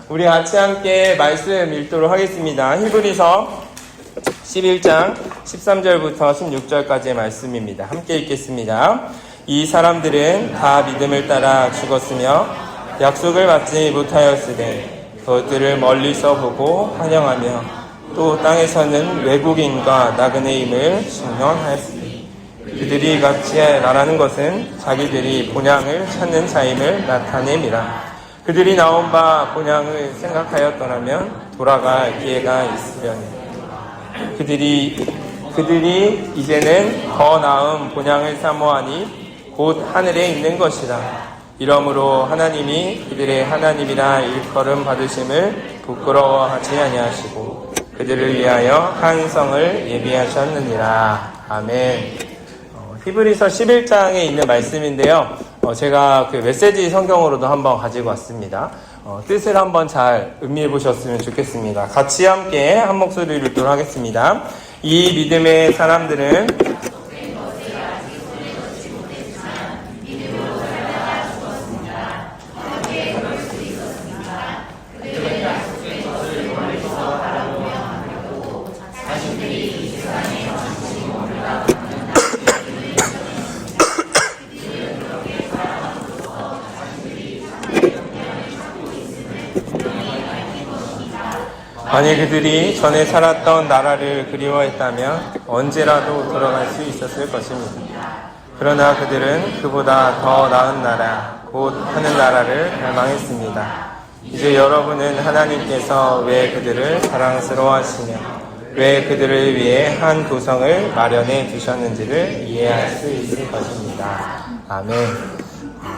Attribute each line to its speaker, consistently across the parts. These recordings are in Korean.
Speaker 1: 우리 같이 함께 말씀 읽도록 하겠습니다. 히브리서 11장 13절부터 16절까지의 말씀입니다. 함께 읽겠습니다. 이 사람들은 다 믿음을 따라 죽었으며 약속을 받지 못하였으되 그것들을 멀리서 보고 환영하며 또 땅에서는 외국인과 나그네임을 증명하였으니 그들이 같이 나라는 것은 자기들이 본향을 찾는 자임을 나타냄이라. 그들이 나온 바 본향을 생각하여 떠나면 돌아갈 기회가 있으려니 그들이 이제는 더 나은 본향을 사모하니 곧 하늘에 있는 것이라. 이러므로 하나님이 그들의 하나님이라 일컬음 받으심을 부끄러워하지 아니하시고 그들을 위하여 한 성을 예비하셨느니라. 아멘. 히브리서 11장에 있는 말씀인데요. 제가 그 메시지 성경으로도 한번 가지고 왔습니다. 뜻을 한번 잘 음미해 보셨으면 좋겠습니다. 같이 함께 한 목소리를 읽도록 하겠습니다. 이 믿음의 사람들은 만약 그들이 전에 살았던 나라를 그리워했다면 언제라도 돌아갈 수 있었을 것입니다. 그러나 그들은 그보다 더 나은 나라, 곧 하늘나라를 갈망했습니다. 이제 여러분은 하나님께서 왜 그들을 사랑스러워하시며 왜 그들을 위해 한 도성을 마련해 두셨는지를 이해할 수 있을 것입니다. 아멘.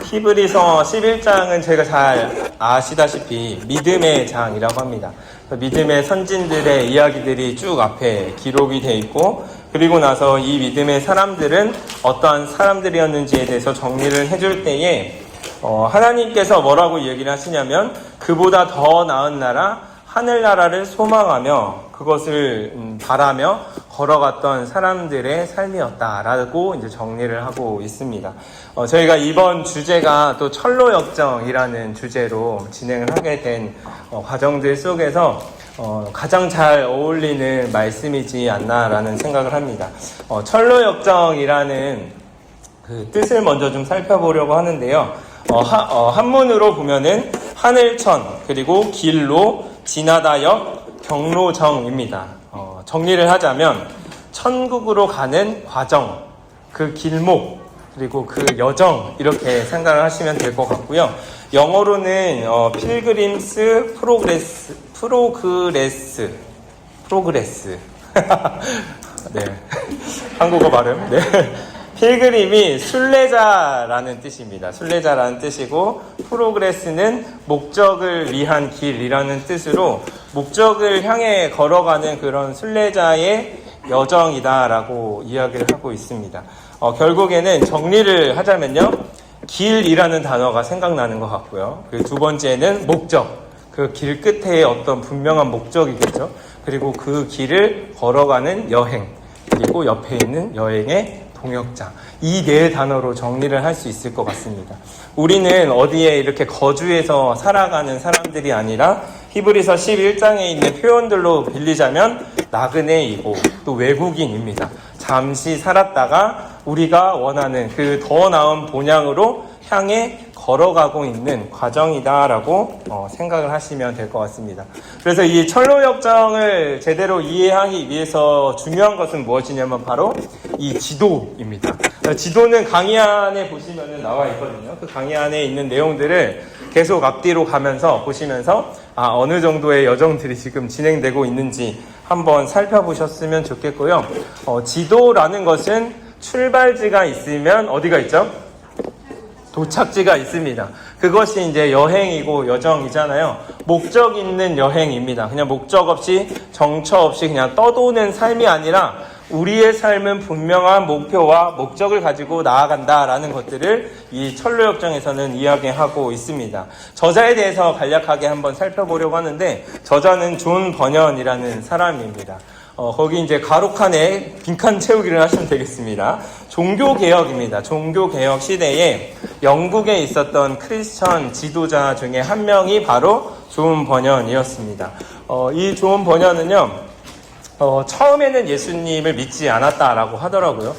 Speaker 1: 히브리서 11장은 제가 잘 아시다시피 믿음의 장이라고 합니다. 믿음의 선진들의 이야기들이 쭉 앞에 기록이 되어 있고, 그리고 나서 이 믿음의 사람들은 어떠한 사람들이었는지에 대해서 정리를 해줄 때에 하나님께서 뭐라고 얘기를 하시냐면 그보다 더 나은 나라, 하늘나라를 소망하며 그것을 바라며 걸어갔던 사람들의 삶이었다라고 이제 정리를 하고 있습니다. 저희가 이번 주제가 또 철로역정이라는 주제로 진행을 하게 된 과정들 속에서 가장 잘 어울리는 말씀이지 않나라는 생각을 합니다. 철로역정이라는 그 뜻을 먼저 좀 살펴보려고 하는데요. 한문으로 보면은 하늘천, 그리고 길로, 지나다역, 경로정입니다. 정리를 하자면 천국으로 가는 과정, 그 길목, 그리고 그 여정, 이렇게 생각을 하시면 될 것 같고요. 영어로는 필그림스 프로그레스 네. 한국어 발음. 네. 필그림이 순례자라는 뜻입니다. 순례자라는 뜻이고, 프로그레스는 목적을 위한 길이라는 뜻으로 목적을 향해 걸어가는 그런 순례자의 여정이다라고 이야기를 하고 있습니다. 결국에는 정리를 하자면요, 길이라는 단어가 생각나는 것 같고요. 그 두 번째는 목적, 그 길 끝에 어떤 분명한 목적이겠죠. 그리고 그 길을 걸어가는 여행, 그리고 옆에 있는 여행의 동역자, 이 네 단어로 정리를 할 수 있을 것 같습니다. 우리는 어디에 이렇게 거주해서 살아가는 사람들이 아니라 히브리서 11장에 있는 표현들로 빌리자면 나그네이고 또 외국인입니다. 잠시 살았다가 우리가 원하는 그 더 나은 본향으로 향해 걸어가고 있는 과정이다라고 생각을 하시면 될 것 같습니다. 그래서 이 철로역정을 제대로 이해하기 위해서 중요한 것은 무엇이냐면 바로 이 지도입니다. 지도는 강의 안에 보시면 나와 있거든요. 그 강의 안에 있는 내용들을 계속 앞뒤로 가면서 보시면서 어느 정도의 여정들이 지금 진행되고 있는지 한번 살펴보셨으면 좋겠고요. 지도라는 것은 출발지가 있으면 어디가 있죠? 도착지가 있습니다. 그것이 이제 여행이고 여정이잖아요. 목적 있는 여행입니다. 그냥 목적 없이 정처 없이 그냥 떠도는 삶이 아니라 우리의 삶은 분명한 목표와 목적을 가지고 나아간다라는 것들을 이 철로역정에서는 이야기하고 있습니다. 저자에 대해서 간략하게 한번 살펴보려고 하는데, 저자는 존 버년이라는 사람입니다. 거기 이제 가로칸에 빈칸 채우기를 하시면 되겠습니다. 종교개혁입니다. 종교개혁 시대에 영국에 있었던 크리스천 지도자 중에 한 명이 바로 좋은 번연이었습니다. 이 좋은 번연은요, 처음에는 예수님을 믿지 않았다라고 하더라고요.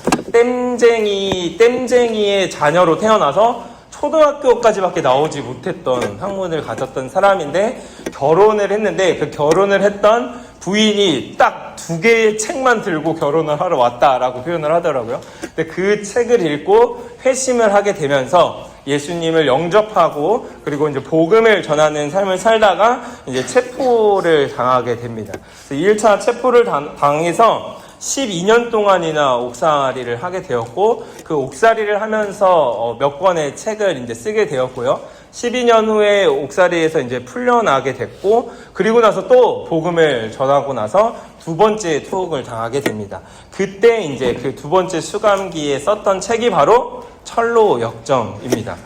Speaker 1: 땜쟁이의 자녀로 태어나서 초등학교까지밖에 나오지 못했던 학문을 가졌던 사람인데, 결혼을 했는데 그 결혼을 했던 부인이 딱 2개의 책만 들고 결혼을 하러 왔다라고 표현을 하더라고요. 근데 그 책을 읽고 회심을 하게 되면서 예수님을 영접하고, 그리고 이제 복음을 전하는 삶을 살다가 이제 체포를 당하게 됩니다. 1차 체포를 당해서 12년 동안이나 옥살이를 하게 되었고, 그 옥살이를 하면서 몇 권의 책을 이제 쓰게 되었고요. 12년 후에 옥살이에서 이제 풀려나게 됐고, 그리고 나서 또 복음을 전하고 나서 2번째 투옥을 당하게 됩니다. 그때 이제 그 2번째 수감기에 썼던 책이 바로 철로 역정입니다.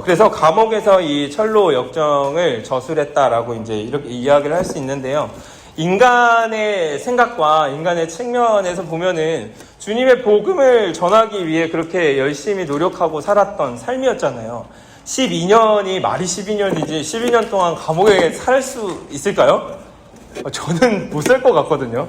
Speaker 1: 그래서 감옥에서 이 철로 역정을 저술했다라고 이제 이렇게 이야기를 할 수 있는데요. 인간의 생각과 인간의 측면에서 보면은 주님의 복음을 전하기 위해 그렇게 열심히 노력하고 살았던 삶이었잖아요. 12년이 말이 12년이지 12년 동안 감옥에 살 수 있을까요? 저는 못 살 것 같거든요.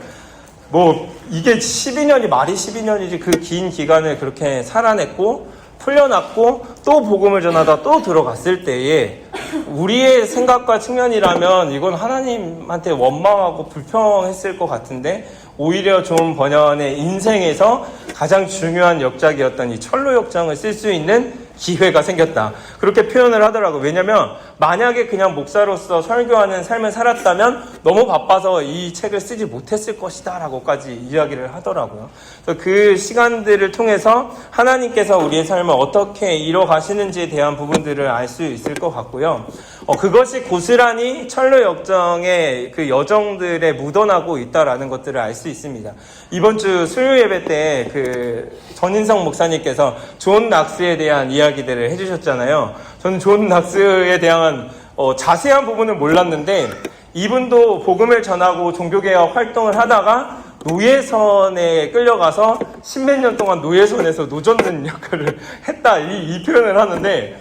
Speaker 1: 이게 12년이 말이 12년이지 그 긴 기간을 그렇게 살아냈고 풀려났고 또 복음을 전하다 또 들어갔을 때에 우리의 생각과 측면이라면 이건 하나님한테 원망하고 불평했을 것 같은데, 오히려 좋은 번연의 인생에서 가장 중요한 역작이었던 이 철로 역정을 쓸 수 있는 기회가 생겼다. 그렇게 표현을 하더라고요. 왜냐면 만약에 그냥 목사로서 설교하는 삶을 살았다면 너무 바빠서 이 책을 쓰지 못했을 것이다 라고까지 이야기를 하더라고요. 그래서 그 시간들을 통해서 하나님께서 우리의 삶을 어떻게 이뤄가시는지에 대한 부분들을 알 수 있을 것 같고요. 그것이 고스란히 철로 역정의 그 여정들에 묻어나고 있다라는 것들을 알 수 있습니다. 이번 주 수요 예배 때 그 전인성 목사님께서 존 낙스에 대한 이야기들을 해주셨잖아요. 저는 존 낙스에 대한 자세한 부분은 몰랐는데, 이분도 복음을 전하고 종교개혁 활동을 하다가 노예선에 끌려가서 10몇 년 동안 노예선에서 노젓는 역할을 했다, 이 표현을 하는데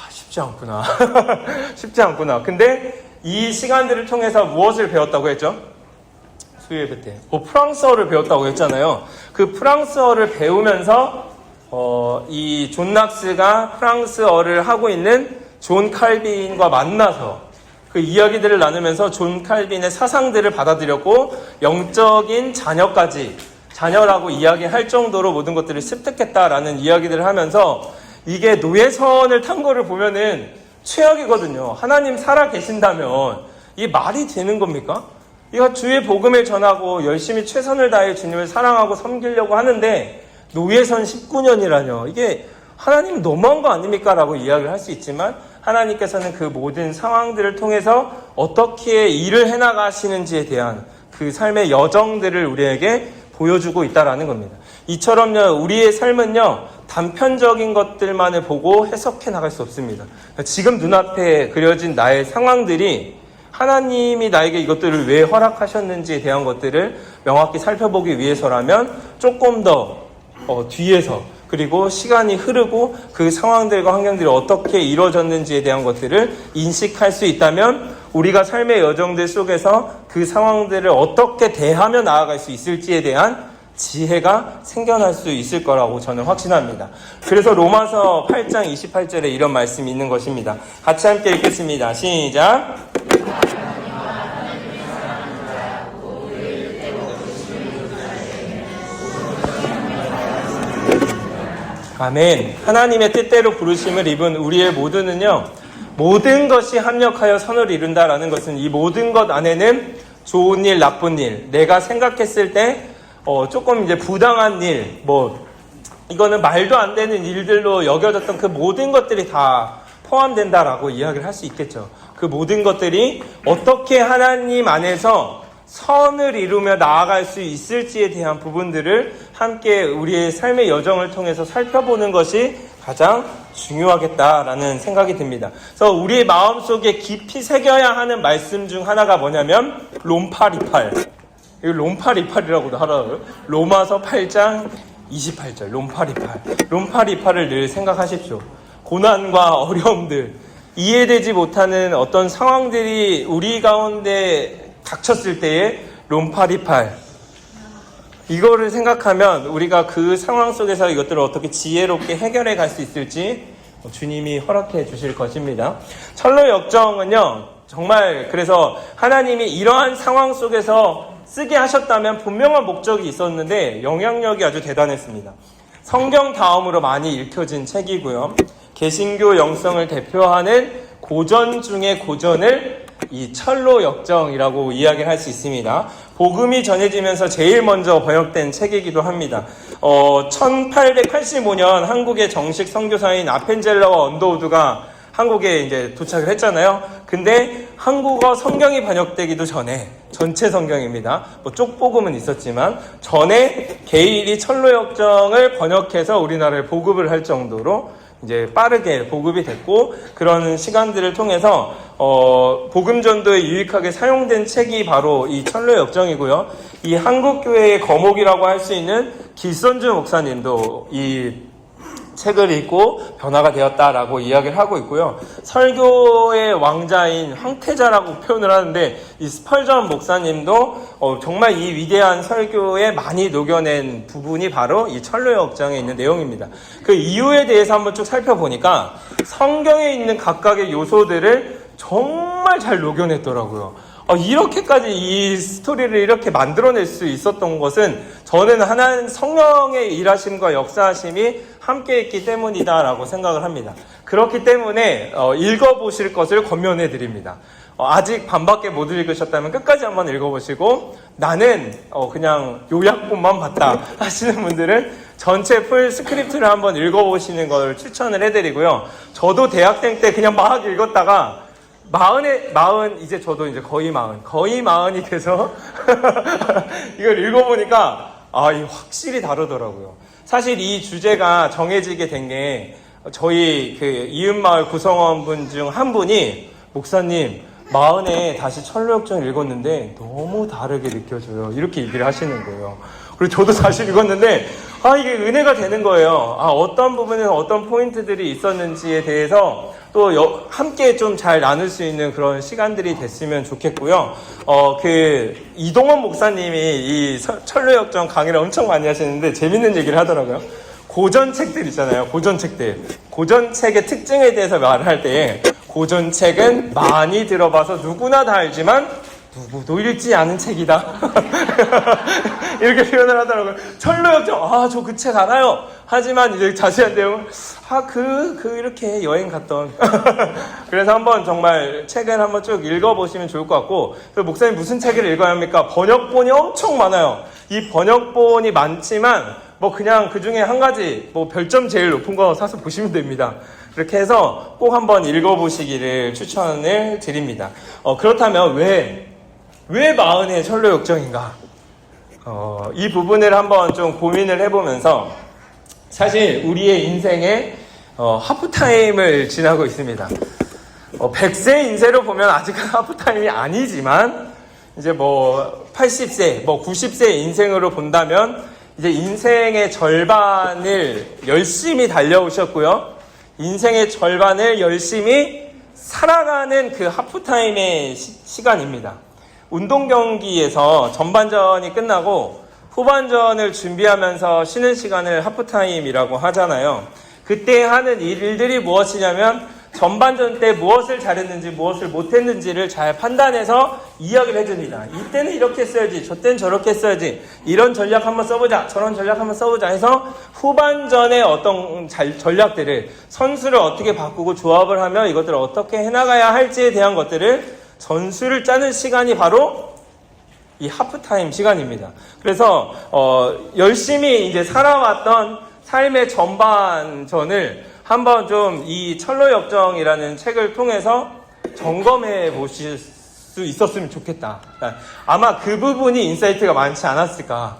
Speaker 1: 쉽지 않구나. 쉽지 않구나. 근데 이 시간들을 통해서 무엇을 배웠다고 했죠? 수요예배 때 프랑스어를 배웠다고 했잖아요. 그 프랑스어를 배우면서 이 존 낙스가 프랑스어를 하고 있는 존 칼빈과 만나서 그 이야기들을 나누면서 존 칼빈의 사상들을 받아들였고, 영적인 자녀라고 이야기할 정도로 모든 것들을 습득했다라는 이야기들을 하면서, 이게 노예선을 탄 거를 보면은 최악이거든요. 하나님 살아 계신다면 이게 말이 되는 겁니까? 이거 주의 복음을 전하고 열심히 최선을 다해 주님을 사랑하고 섬기려고 하는데 노예선 19년이라뇨. 이게 하나님 너무한 거 아닙니까? 라고 이야기를 할 수 있지만, 하나님께서는 그 모든 상황들을 통해서 어떻게 일을 해나가시는지에 대한 그 삶의 여정들을 우리에게 보여주고 있다라는 겁니다. 이처럼요, 우리의 삶은요, 단편적인 것들만을 보고 해석해 나갈 수 없습니다. 지금 눈앞에 그려진 나의 상황들이 하나님이 나에게 이것들을 왜 허락하셨는지에 대한 것들을 명확히 살펴보기 위해서라면 조금 더 뒤에서, 그리고 시간이 흐르고 그 상황들과 환경들이 어떻게 이루어졌는지에 대한 것들을 인식할 수 있다면 우리가 삶의 여정들 속에서 그 상황들을 어떻게 대하며 나아갈 수 있을지에 대한 지혜가 생겨날 수 있을 거라고 저는 확신합니다. 그래서 로마서 8장 28절에 이런 말씀이 있는 것입니다. 같이 함께 읽겠습니다. 시작. 아멘. 하나님의 뜻대로 부르심을 입은 우리의 모두는요, 모든 것이 합력하여 선을 이룬다라는 것은 이 모든 것 안에는 좋은 일, 나쁜 일, 내가 생각했을 때 조금 이제 부당한 일, 이거는 말도 안 되는 일들로 여겨졌던 그 모든 것들이 다 포함된다라고 이야기를 할 수 있겠죠. 그 모든 것들이 어떻게 하나님 안에서 선을 이루며 나아갈 수 있을지에 대한 부분들을 함께 우리의 삶의 여정을 통해서 살펴보는 것이 가장 중요하겠다라는 생각이 듭니다. 그래서 우리의 마음속에 깊이 새겨야 하는 말씀 중 하나가 뭐냐면 롬파리팔. 이거 롬파리팔이라고도 하더라고요. 로마서 8장 28절 롬파리팔. 롬파리팔을 늘 생각하십시오. 고난과 어려움들, 이해되지 못하는 어떤 상황들이 우리 가운데 닥쳤을 때의 롬파리팔, 이거를 생각하면 우리가 그 상황 속에서 이것들을 어떻게 지혜롭게 해결해 갈 수 있을지 주님이 허락해 주실 것입니다. 철로 역정은요, 정말 그래서 하나님이 이러한 상황 속에서 쓰게 하셨다면 분명한 목적이 있었는데 영향력이 아주 대단했습니다. 성경 다음으로 많이 읽혀진 책이고요. 개신교 영성을 대표하는 고전 중의 고전을 이 철로 역정이라고 이야기할 수 있습니다. 복음이 전해지면서 제일 먼저 번역된 책이기도 합니다. 1885년 한국의 정식 선교사인 아펜젤러와 언더우드가 한국에 이제 도착을 했잖아요. 근데 한국어 성경이 번역되기도 전에, 전체 성경입니다. 뭐 쪽복음은 있었지만 전에 게일이 철로 역정을 번역해서 우리나라에 보급을 할 정도로 이제 빠르게 보급이 됐고, 그런 시간들을 통해서 복음 전도에 유익하게 사용된 책이 바로 이 철로 역정이고요. 이 한국 교회의 거목이라고 할 수 있는 길선주 목사님도 이 책을 읽고 변화가 되었다라고 이야기를 하고 있고요. 설교의 왕자인 황태자라고 표현을 하는데, 이 스펄전 목사님도 정말 이 위대한 설교에 많이 녹여낸 부분이 바로 이 철로 역정에 있는 내용입니다. 그 이유에 대해서 한번 쭉 살펴보니까 성경에 있는 각각의 요소들을 정말 잘 녹여냈더라고요. 이렇게까지 이 스토리를 이렇게 만들어낼 수 있었던 것은 저는 하나님 성령의 일하심과 역사하심이 함께 있기 때문이다라고 생각을 합니다. 그렇기 때문에 읽어보실 것을 권면해 드립니다. 아직 반밖에 못 읽으셨다면 끝까지 한번 읽어보시고, 나는 그냥 요약본만 봤다 하시는 분들은 전체 풀 스크립트를 한번 읽어보시는 걸 추천을 해드리고요. 저도 대학생 때 그냥 막 읽었다가 이제 저도 이제 거의 마흔이 돼서 이걸 읽어보니까 이 확실히 다르더라고요. 사실 이 주제가 정해지게 된 게 저희 그 이웃마을 구성원분 중 한 분이, 목사님, 마흔에 다시 철로 역정 읽었는데 너무 다르게 느껴져요, 이렇게 얘기를 하시는 거예요. 그리고 저도 다시 읽었는데 이게 은혜가 되는 거예요. 어떤 부분에서 어떤 포인트들이 있었는지에 대해서 또 함께 좀 잘 나눌 수 있는 그런 시간들이 됐으면 좋겠고요. 이동원 목사님이 이 철로 역정 강의를 엄청 많이 하시는데 재밌는 얘기를 하더라고요. 고전책들 있잖아요. 고전책의 특징에 대해서 말을 할 때, 고전책은 많이 들어봐서 누구나 다 알지만 누구도 읽지 않은 책이다. 이렇게 표현을 하더라고요. 철로 역정, 저 그 책 알아요. 하지만 이제 자세한 내용은, 이렇게 여행 갔던. 그래서 한번 정말 책을 한번 쭉 읽어보시면 좋을 것 같고, 목사님 무슨 책을 읽어야 합니까? 번역본이 엄청 많아요. 이 번역본이 많지만, 그냥 그 중에 한 가지, 별점 제일 높은 거 사서 보시면 됩니다. 그렇게 해서 꼭 한번 읽어보시기를 추천을 드립니다. 그렇다면 왜 마흔의 철로 역정인가? 이 부분을 한번 좀 고민을 해보면서, 사실 우리의 인생에 하프타임을 지나고 있습니다. 100세 인생으로 보면 아직은 하프타임이 아니지만, 이제 80세, 90세 인생으로 본다면 이제 인생의 절반을 열심히 달려오셨고요. 인생의 절반을 열심히 살아가는 그 하프타임의 시간입니다. 운동 경기에서 전반전이 끝나고 후반전을 준비하면서 쉬는 시간을 하프타임이라고 하잖아요. 그때 하는 일들이 무엇이냐면, 전반전 때 무엇을 잘했는지 무엇을 못했는지를 잘 판단해서 이야기를 해줍니다. 이때는 이렇게 했어야지, 저때는 저렇게 했어야지, 이런 전략 한번 써보자, 저런 전략 한번 써보자 해서 후반전에 어떤 전략들을, 선수를 어떻게 바꾸고 조합을 하며 이것들을 어떻게 해나가야 할지에 대한 것들을 전술을 짜는 시간이 바로 이 하프타임 시간입니다. 그래서 열심히 이제 살아왔던 삶의 전반전을 한번 좀 이 철로 역정이라는 책을 통해서 점검해 보실 수 있었으면 좋겠다. 아마 그 부분이 인사이트가 많지 않았을까.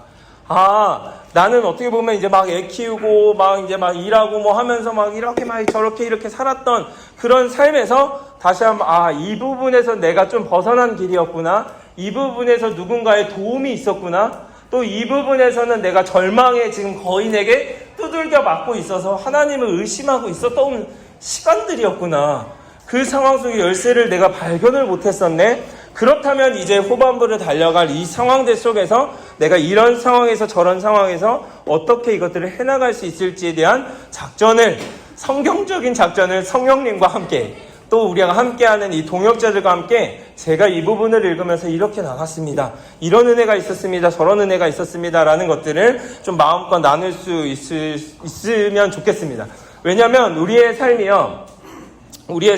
Speaker 1: 나는 어떻게 보면 이제 막 애 키우고 이제 일하고 하면서 이렇게 저렇게 살았던 그런 삶에서 다시 한번 이 부분에서 내가 좀 벗어난 길이었구나. 이 부분에서 누군가의 도움이 있었구나. 또 이 부분에서는 내가 절망에 지금 거인에게 두들겨 맞고 있어서 하나님을 의심하고 있었던 시간들이었구나. 그 상황 속의 열쇠를 내가 발견을 못했었네. 그렇다면 이제 후반부를 달려갈 이 상황들 속에서 내가 이런 상황에서 저런 상황에서 어떻게 이것들을 해나갈 수 있을지에 대한 작전을, 성경적인 작전을 성령님과 함께, 또 우리가 함께하는 이 동역자들과 함께 제가 이 부분을 읽으면서 이렇게 나갔습니다. 이런 은혜가 있었습니다. 저런 은혜가 있었습니다. 라는 것들을 좀 마음껏 나눌 수 있으면 좋겠습니다. 왜냐하면 우리의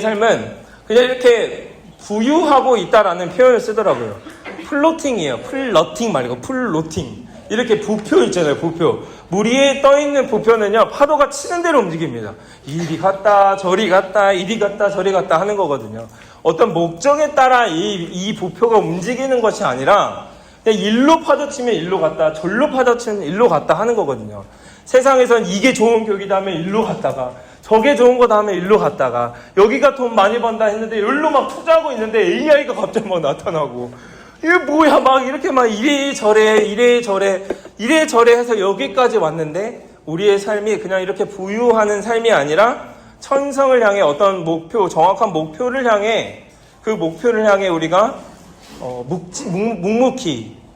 Speaker 1: 삶은 그냥 이렇게 부유하고 있다라는 표현을 쓰더라고요. 플로팅이에요. 플러팅 말고 플로팅. 이렇게 부표 있잖아요. 부표. 물 위에 떠있는 부표는요, 파도가 치는 대로 움직입니다. 이리 갔다 저리 갔다 이리 갔다 저리 갔다 하는 거거든요. 어떤 목적에 따라 이 부표가 움직이는 것이 아니라 그냥 일로 파도치면 일로 갔다, 절로 파도치면 일로 갔다 하는 거거든요. 세상에선 이게 좋은 교육이다 하면 일로 갔다가, 저게 좋은 거다 하면 일로 갔다가, 여기가 돈 많이 번다 했는데 일로 막 투자하고 있는데 AI가 갑자기 막 나타나고, 이게 뭐야, 막 이렇게 막 이래저래 해서 여기까지 왔는데, 우리의 삶이 그냥 이렇게 부유하는 삶이 아니라 천성을 향해 어떤 목표, 정확한 목표를 향해, 그 목표를 향해 우리가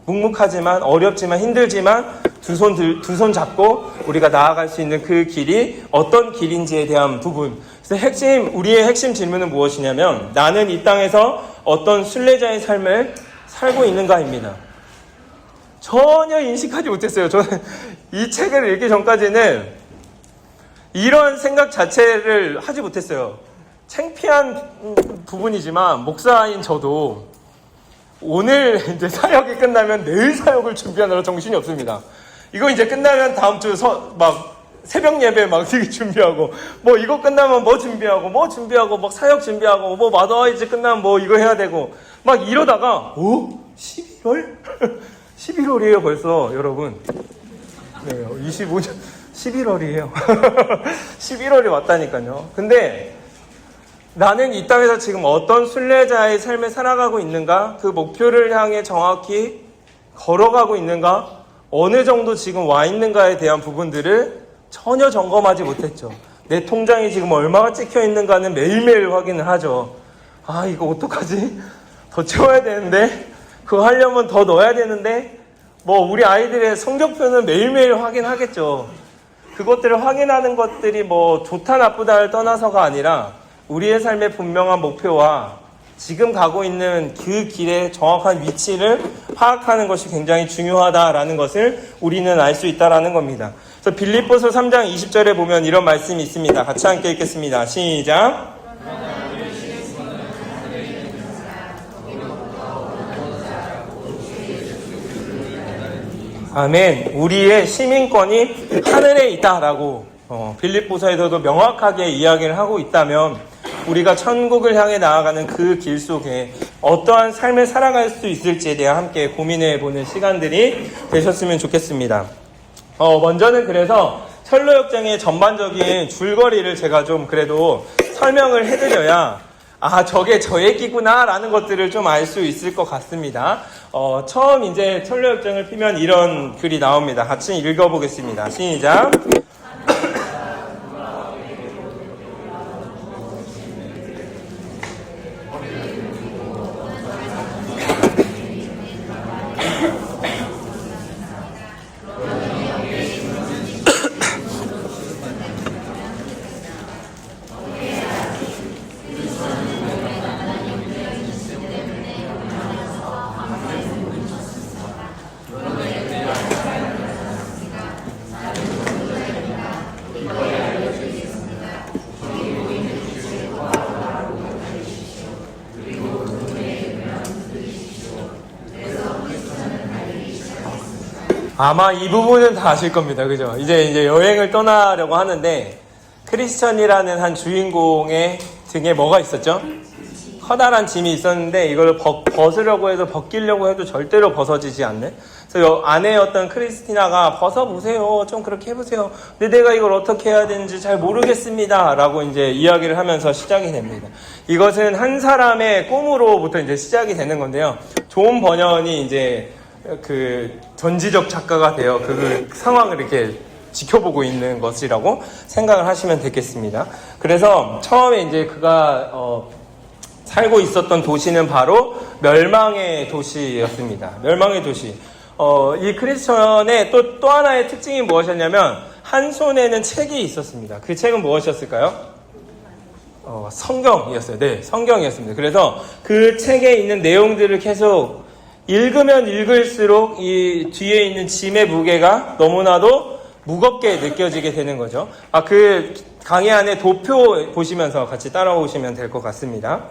Speaker 1: 묵묵하지만 어렵지만 힘들지만 두 손 잡고 우리가 나아갈 수 있는 그 길이 어떤 길인지에 대한 부분. 그래서 우리의 핵심 질문은 무엇이냐면, 나는 이 땅에서 어떤 순례자의 삶을 살고 있는가입니다. 전혀 인식하지 못했어요. 저는 이 책을 읽기 전까지는 이런 생각 자체를 하지 못했어요. 창피한 부분이지만 목사인 저도 오늘 이제 사역이 끝나면 내일 사역을 준비하느라 정신이 없습니다. 이거 이제 끝나면 다음 주 막 새벽 예배 막 준비하고, 뭐 이거 끝나면 뭐 준비하고 막 사역 준비하고, 뭐 마더와이즈 끝나면 뭐 이거 해야 되고, 막 이러다가 11월? 11월이에요 벌써, 여러분. 네, 25년 11월이에요. 11월이 왔다니까요. 근데 나는 이 땅에서 지금 어떤 순례자의 삶을 살아가고 있는가? 그 목표를 향해 정확히 걸어가고 있는가? 어느 정도 지금 와 있는가에 대한 부분들을 전혀 점검하지 못했죠. 내 통장이 지금 얼마가 찍혀 있는가는 매일매일 확인을 하죠. 아, 이거 어떡하지? 더 채워야 되는데? 그거 하려면 더 넣어야 되는데? 뭐 우리 아이들의 성적표는 매일매일 확인하겠죠. 그것들을 확인하는 것들이 뭐 좋다 나쁘다를 떠나서가 아니라 우리의 삶의 분명한 목표와 지금 가고 있는 그 길의 정확한 위치를 파악하는 것이 굉장히 중요하다라는 것을 우리는 알 수 있다라는 겁니다. 그래서 빌립보서 3장 20절에 보면 이런 말씀이 있습니다. 같이 함께 읽겠습니다. 시작. 아멘. 우리의 시민권이 하늘에 있다라고 빌립보서에서도 명확하게 이야기를 하고 있다면, 우리가 천국을 향해 나아가는 그 길 속에 어떠한 삶을 살아갈 수 있을지에 대해 함께 고민해보는 시간들이 되셨으면 좋겠습니다. 먼저는 그래서 철로역정의 전반적인 줄거리를 제가 좀 그래도 설명을 해드려야, 아, 저게 저 얘기구나 라는 것들을 좀 알 수 있을 것 같습니다. 처음 이제 철로역정을 피면 이런 글이 나옵니다. 같이 읽어보겠습니다. 시작. 아마 이 부분은 다 아실 겁니다. 그죠? 이제 여행을 떠나려고 하는데, 크리스천이라는 한 주인공의 등에 뭐가 있었죠? 커다란 짐이 있었는데, 이걸 벗으려고 해도, 벗기려고 해도 절대로 벗어지지 않는. 그래서 안에 어떤 크리스티나가 벗어보세요. 좀 그렇게 해보세요. 근데 내가 이걸 어떻게 해야 되는지 잘 모르겠습니다. 라고 이제 이야기를 하면서 시작이 됩니다. 이것은 한 사람의 꿈으로부터 이제 시작이 되는 건데요. 존 버년이 이제 그 전지적 작가가 돼요. 그 상황을 이렇게 지켜보고 있는 것이라고 생각을 하시면 되겠습니다. 그래서 처음에 이제 그가 살고 있었던 도시는 바로 멸망의 도시였습니다. 멸망의 도시. 이 크리스천의 또 하나의 특징이 무엇이었냐면 한 손에는 책이 있었습니다. 그 책은 무엇이었을까요? 성경이었어요. 네, 성경이었습니다. 그래서 그 책에 있는 내용들을 계속 읽으면 읽을수록 이 뒤에 있는 짐의 무게가 너무나도 무겁게 느껴지게 되는 거죠. 그 강의 안에 도표 보시면서 같이 따라오시면 될 것 같습니다.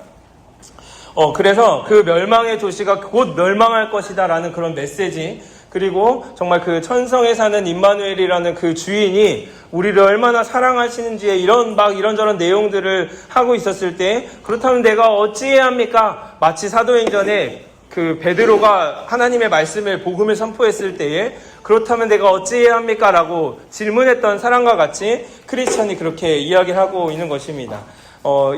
Speaker 1: 그래서 그 멸망의 도시가 곧 멸망할 것이다 라는 그런 메시지, 그리고 정말 그 천성에 사는 임마누엘이라는 그 주인이 우리를 얼마나 사랑하시는지에 이런저런 내용들을 하고 있었을 때, 그렇다면 내가 어찌해야 합니까? 마치 사도행전에 그 베드로가 하나님의 말씀을 복음을 선포했을 때에 그렇다면 내가 어찌해야 합니까? 라고 질문했던 사람과 같이 크리스천이 그렇게 이야기를 하고 있는 것입니다.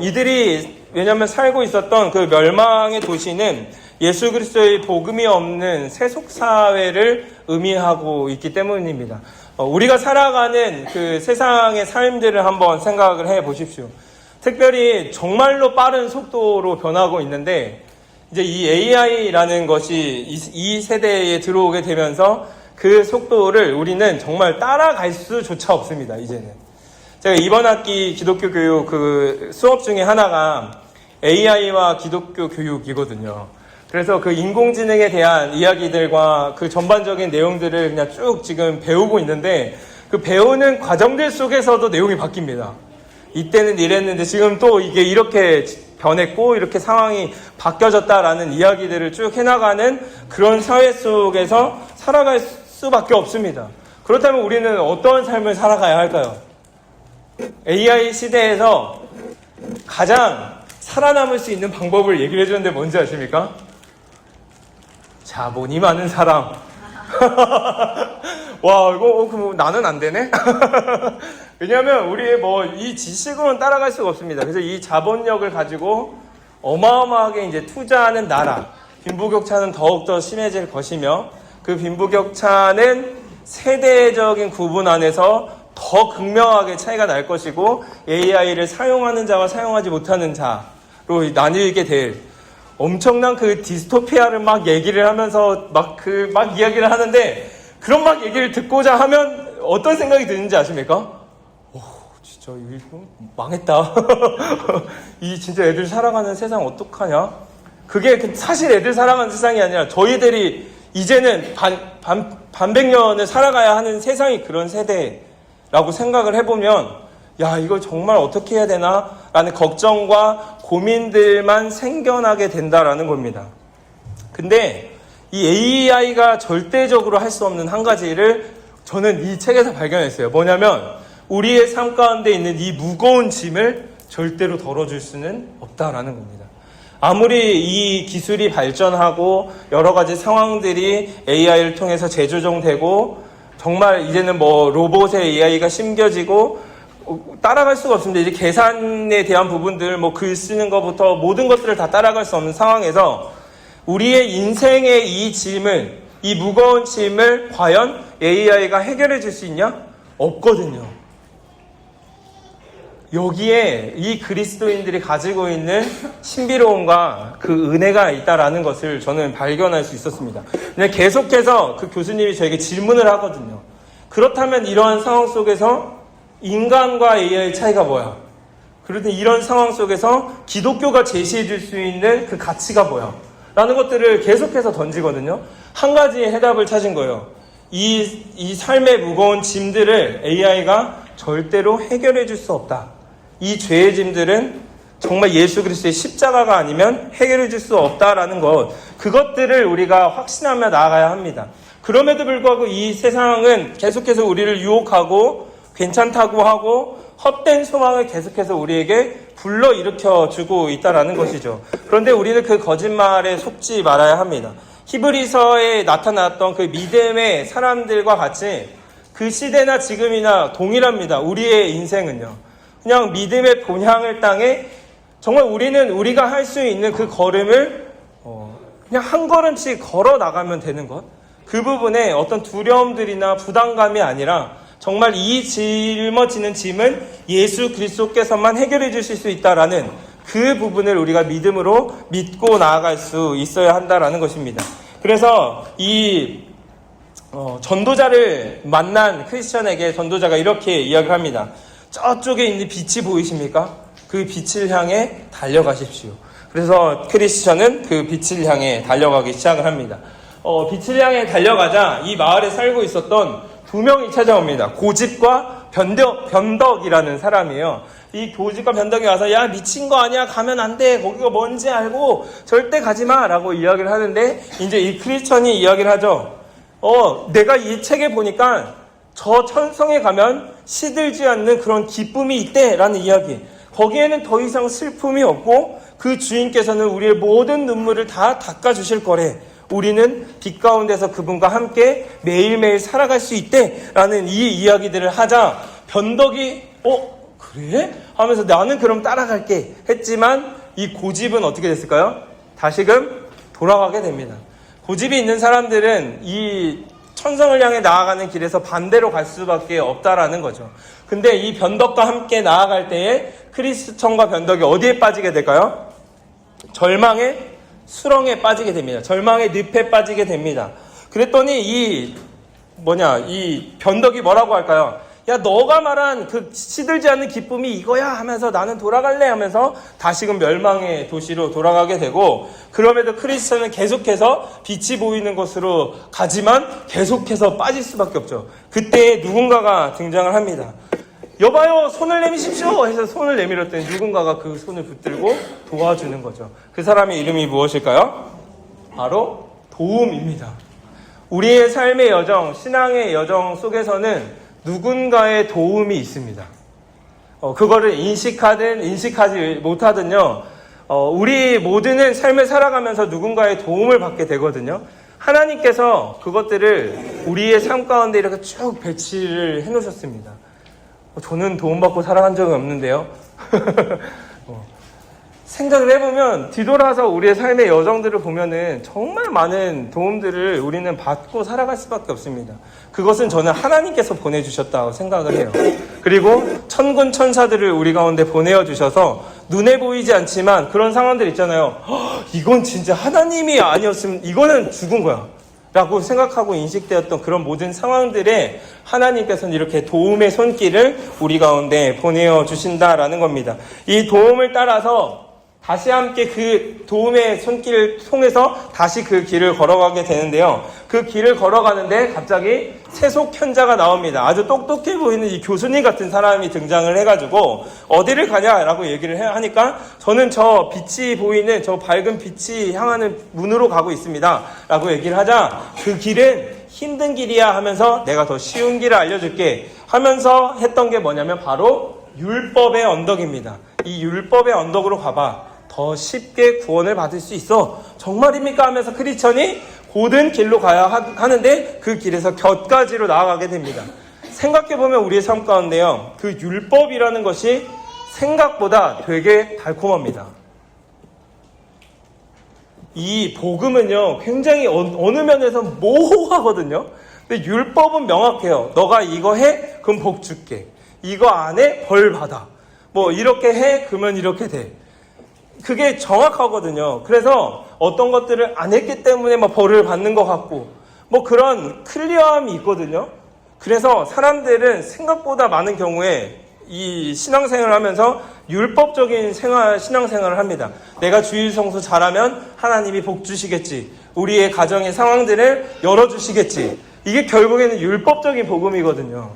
Speaker 1: 이들이 왜냐하면 살고 있었던 그 멸망의 도시는 예수 그리스도의 복음이 없는 세속사회를 의미하고 있기 때문입니다. 우리가 살아가는 그 세상의 삶들을 한번 생각을 해 보십시오. 특별히 정말로 빠른 속도로 변하고 있는데, 이제 이 AI라는 것이 이 세대에 들어오게 되면서 그 속도를 우리는 정말 따라갈 수조차 없습니다, 이제는. 제가 이번 학기 기독교 교육 그 수업 중에 하나가 AI와 기독교 교육이거든요. 그래서 그 인공지능에 대한 이야기들과 그 전반적인 내용들을 그냥 쭉 지금 배우고 있는데, 그 배우는 과정들 속에서도 내용이 바뀝니다. 이때는 이랬는데 지금 또 이게 이렇게 변했고 이렇게 상황이 바뀌어졌다라는 이야기들을 쭉 해나가는 그런 사회 속에서 살아갈 수밖에 없습니다. 그렇다면 우리는 어떤 삶을 살아가야 할까요? AI 시대에서 가장 살아남을 수 있는 방법을 얘기를 해주는데 뭔지 아십니까? 자본이 많은 사람. 와, 이거 나는 안 되네? 왜냐하면 우리의 이 지식으로는 따라갈 수가 없습니다. 그래서 이 자본력을 가지고 어마어마하게 이제 투자하는 나라, 빈부격차는 더욱더 심해질 것이며, 그 빈부격차는 세대적인 구분 안에서 더 극명하게 차이가 날 것이고, AI를 사용하는 자와 사용하지 못하는 자로 나뉘게 될 엄청난 그 디스토피아를 막 얘기를 하면서 막 이야기를 하는데, 그런 막 얘기를 듣고자 하면 어떤 생각이 드는지 아십니까? 진짜 이거 망했다. 이 진짜 애들 살아가는 세상 어떡하냐? 그게 사실 애들 살아가는 세상이 아니라 저희들이 이제는 반백년을 살아가야 하는 세상이 그런 세대라고 생각을 해보면, 야, 이걸 정말 어떻게 해야 되나? 라는 걱정과 고민들만 생겨나게 된다라는 겁니다. 근데 이 AI가 절대적으로 할 수 없는 한 가지를 저는 이 책에서 발견했어요. 뭐냐면, 우리의 삶 가운데 있는 이 무거운 짐을 절대로 덜어줄 수는 없다라는 겁니다. 아무리 이 기술이 발전하고 여러 가지 상황들이 AI를 통해서 재조정되고, 정말 이제는 로봇의 AI가 심겨지고 따라갈 수가 없습니다. 이제 계산에 대한 부분들, 글 쓰는 것부터 모든 것들을 다 따라갈 수 없는 상황에서 우리의 인생의 이 무거운 짐을 과연 AI가 해결해 줄 수 있냐? 없거든요. 여기에 이 그리스도인들이 가지고 있는 신비로움과 그 은혜가 있다라는 것을 저는 발견할 수 있었습니다. 근데 계속해서 그 교수님이 저에게 질문을 하거든요. 그렇다면 이러한 상황 속에서 인간과 AI의 차이가 뭐야? 그런데 이런 상황 속에서 기독교가 제시해 줄 수 있는 그 가치가 뭐야? 라는 것들을 계속해서 던지거든요. 한 가지의 해답을 찾은 거예요. 이 삶의 무거운 짐들을 AI가 절대로 해결해 줄 수 없다. 이 죄의 짐들은 정말 예수 그리스도의 십자가가 아니면 해결해 줄 수 없다라는 것, 그것들을 우리가 확신하며 나아가야 합니다. 그럼에도 불구하고 이 세상은 계속해서 우리를 유혹하고 괜찮다고 하고 헛된 소망을 계속해서 우리에게 불러일으켜 주고 있다라는 것이죠. 그런데 우리는 그 거짓말에 속지 말아야 합니다. 히브리서에 나타났던 그 믿음의 사람들과 같이 그 시대나 지금이나 동일합니다. 우리의 인생은요. 그냥 믿음의 본향을 땅에 정말 우리가 할 수 있는 그 걸음을 그냥 한 걸음씩 걸어 나가면 되는 것. 그 부분에 어떤 두려움들이나 부담감이 아니라 정말 이 짊어지는 짐은 예수 그리스도께서만 해결해 주실 수 있다라는 그 부분을 우리가 믿음으로 믿고 나아갈 수 있어야 한다라는 것입니다. 그래서 이 전도자를 만난 크리스천에게 전도자가 이렇게 이야기를 합니다. 저쪽에 있는 빛이 보이십니까? 그 빛을 향해 달려가십시오. 그래서 크리스천은 그 빛을 향해 달려가기 시작을 합니다. 빛을 향해 달려가자 이 마을에 살고 있었던 두 명이 찾아옵니다. 고집과 변덕이라는 사람이에요. 이 고집과 변덕이 와서 야 미친 거 아니야, 가면 안 돼, 거기가 뭔지 알고 절대 가지 마 라고 이야기를 하는데, 이제 이 크리스천이 이야기를 하죠. 내가 이 책에 보니까 저 천성에 가면 시들지 않는 그런 기쁨이 있대 라는 이야기. 거기에는 더 이상 슬픔이 없고 그 주인께서는 우리의 모든 눈물을 다 닦아주실 거래. 우리는 빛 가운데서 그분과 함께 매일매일 살아갈 수 있대 라는 이 이야기들을 하자 변덕이 그래? 하면서 나는 그럼 따라갈게 했지만, 이 고집은 어떻게 됐을까요? 다시금 돌아가게 됩니다. 고집이 있는 사람들은 이 천성을 향해 나아가는 길에서 반대로 갈 수밖에 없다라는 거죠. 근데 이 변덕과 함께 나아갈 때에 크리스천과 변덕이 어디에 빠지게 될까요? 절망의 수렁에 빠지게 됩니다. 절망의 늪에 빠지게 됩니다. 그랬더니 이 변덕이 뭐라고 할까요? 야, 너가 말한 그 시들지 않는 기쁨이 이거야 하면서 나는 돌아갈래 하면서 다시금 멸망의 도시로 돌아가게 되고, 그럼에도 크리스천은 계속해서 빛이 보이는 곳으로 가지만 계속해서 빠질 수밖에 없죠. 그때 누군가가 등장을 합니다. 여봐요, 손을 내미십시오 해서 손을 내밀었더니 누군가가 그 손을 붙들고 도와주는 거죠. 그 사람의 이름이 무엇일까요? 바로 도움입니다. 우리의 삶의 여정, 신앙의 여정 속에서는 누군가의 도움이 있습니다. 그거를 인식하든 인식하지 못하든요, 우리 모두는 삶을 살아가면서 누군가의 도움을 받게 되거든요. 하나님께서 그것들을 우리의 삶 가운데 이렇게 쭉 배치를 해놓으셨습니다. 저는 도움받고 살아간 적은 없는데요. 생각을 해보면 뒤돌아서 우리의 삶의 여정들을 보면은 정말 많은 도움들을 우리는 받고 살아갈 수밖에 없습니다. 그것은 저는 하나님께서 보내주셨다고 생각을 해요. 그리고 천군 천사들을 우리 가운데 보내어주셔서 눈에 보이지 않지만 그런 상황들 있잖아요. 이건 진짜 하나님이 아니었으면 이거는 죽은 거야 라고 생각하고 인식되었던 그런 모든 상황들에 하나님께서는 이렇게 도움의 손길을 우리 가운데 보내어주신다라는 겁니다. 이 도움을 따라서 다시 함께 그 도움의 손길을 통해서 다시 그 길을 걸어가게 되는데요. 그 길을 걸어가는데 갑자기 세속현자가 나옵니다. 아주 똑똑해 보이는 이 교수님 같은 사람이 등장을 해가지고 어디를 가냐라고 얘기를 하니까 저는 저 빛이 보이는 저 밝은 빛이 향하는 문으로 가고 있습니다 라고 얘기를 하자, 그 길은 힘든 길이야 하면서 내가 더 쉬운 길을 알려줄게 하면서 했던 게 뭐냐면 바로 율법의 언덕입니다. 이 율법의 언덕으로 가봐, 더 쉽게 구원을 받을 수 있어. 정말입니까? 하면서 크리스천이 고든 길로 가야 하는데 그 길에서 곁가지로 나아가게 됩니다. 생각해보면 우리의 삶 가운데요, 그 율법이라는 것이 생각보다 되게 달콤합니다. 이 복음은요 굉장히 어느 면에서 모호하거든요. 근데 율법은 명확해요. 너가 이거 해? 그럼 복 줄게. 이거 안 해? 벌 받아. 뭐 이렇게 해? 그러면 이렇게 돼. 그게 정확하거든요. 그래서 어떤 것들을 안 했기 때문에 막 벌을 받는 것 같고 뭐 그런 클리어함이 있거든요. 그래서 사람들은 생각보다 많은 경우에 이 신앙생활을 하면서 율법적인 신앙생활을 합니다. 내가 주일 성수 잘하면 하나님이 복 주시겠지. 우리의 가정의 상황들을 열어주시겠지. 이게 결국에는 율법적인 복음이거든요.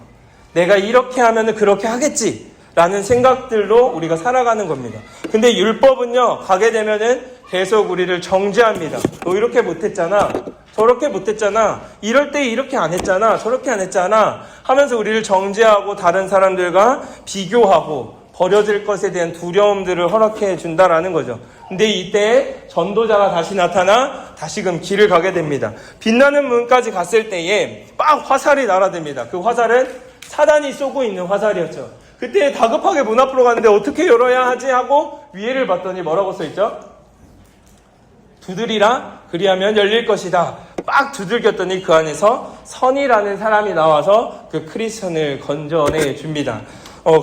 Speaker 1: 내가 이렇게 하면 그렇게 하겠지 라는 생각들로 우리가 살아가는 겁니다. 근데 율법은요, 가게 되면은 계속 우리를 정죄합니다. 너 이렇게 못했잖아. 저렇게 못했잖아. 이럴 때 이렇게 안 했잖아. 저렇게 안 했잖아. 하면서 우리를 정죄하고 다른 사람들과 비교하고 버려질 것에 대한 두려움들을 허락해 준다라는 거죠. 근데 이때 전도자가 다시 나타나 다시금 길을 가게 됩니다. 빛나는 문까지 갔을 때에 막 화살이 날아듭니다. 그 화살은 사단이 쏘고 있는 화살이었죠. 그때 다급하게 문 앞으로 갔는데 어떻게 열어야 하지 하고 위에를 봤더니 뭐라고 써있죠? 두드리라 그리하면 열릴 것이다. 막 꽉 두들겼더니 그 안에서 선이라는 사람이 나와서 그 크리스천을 건져내 줍니다.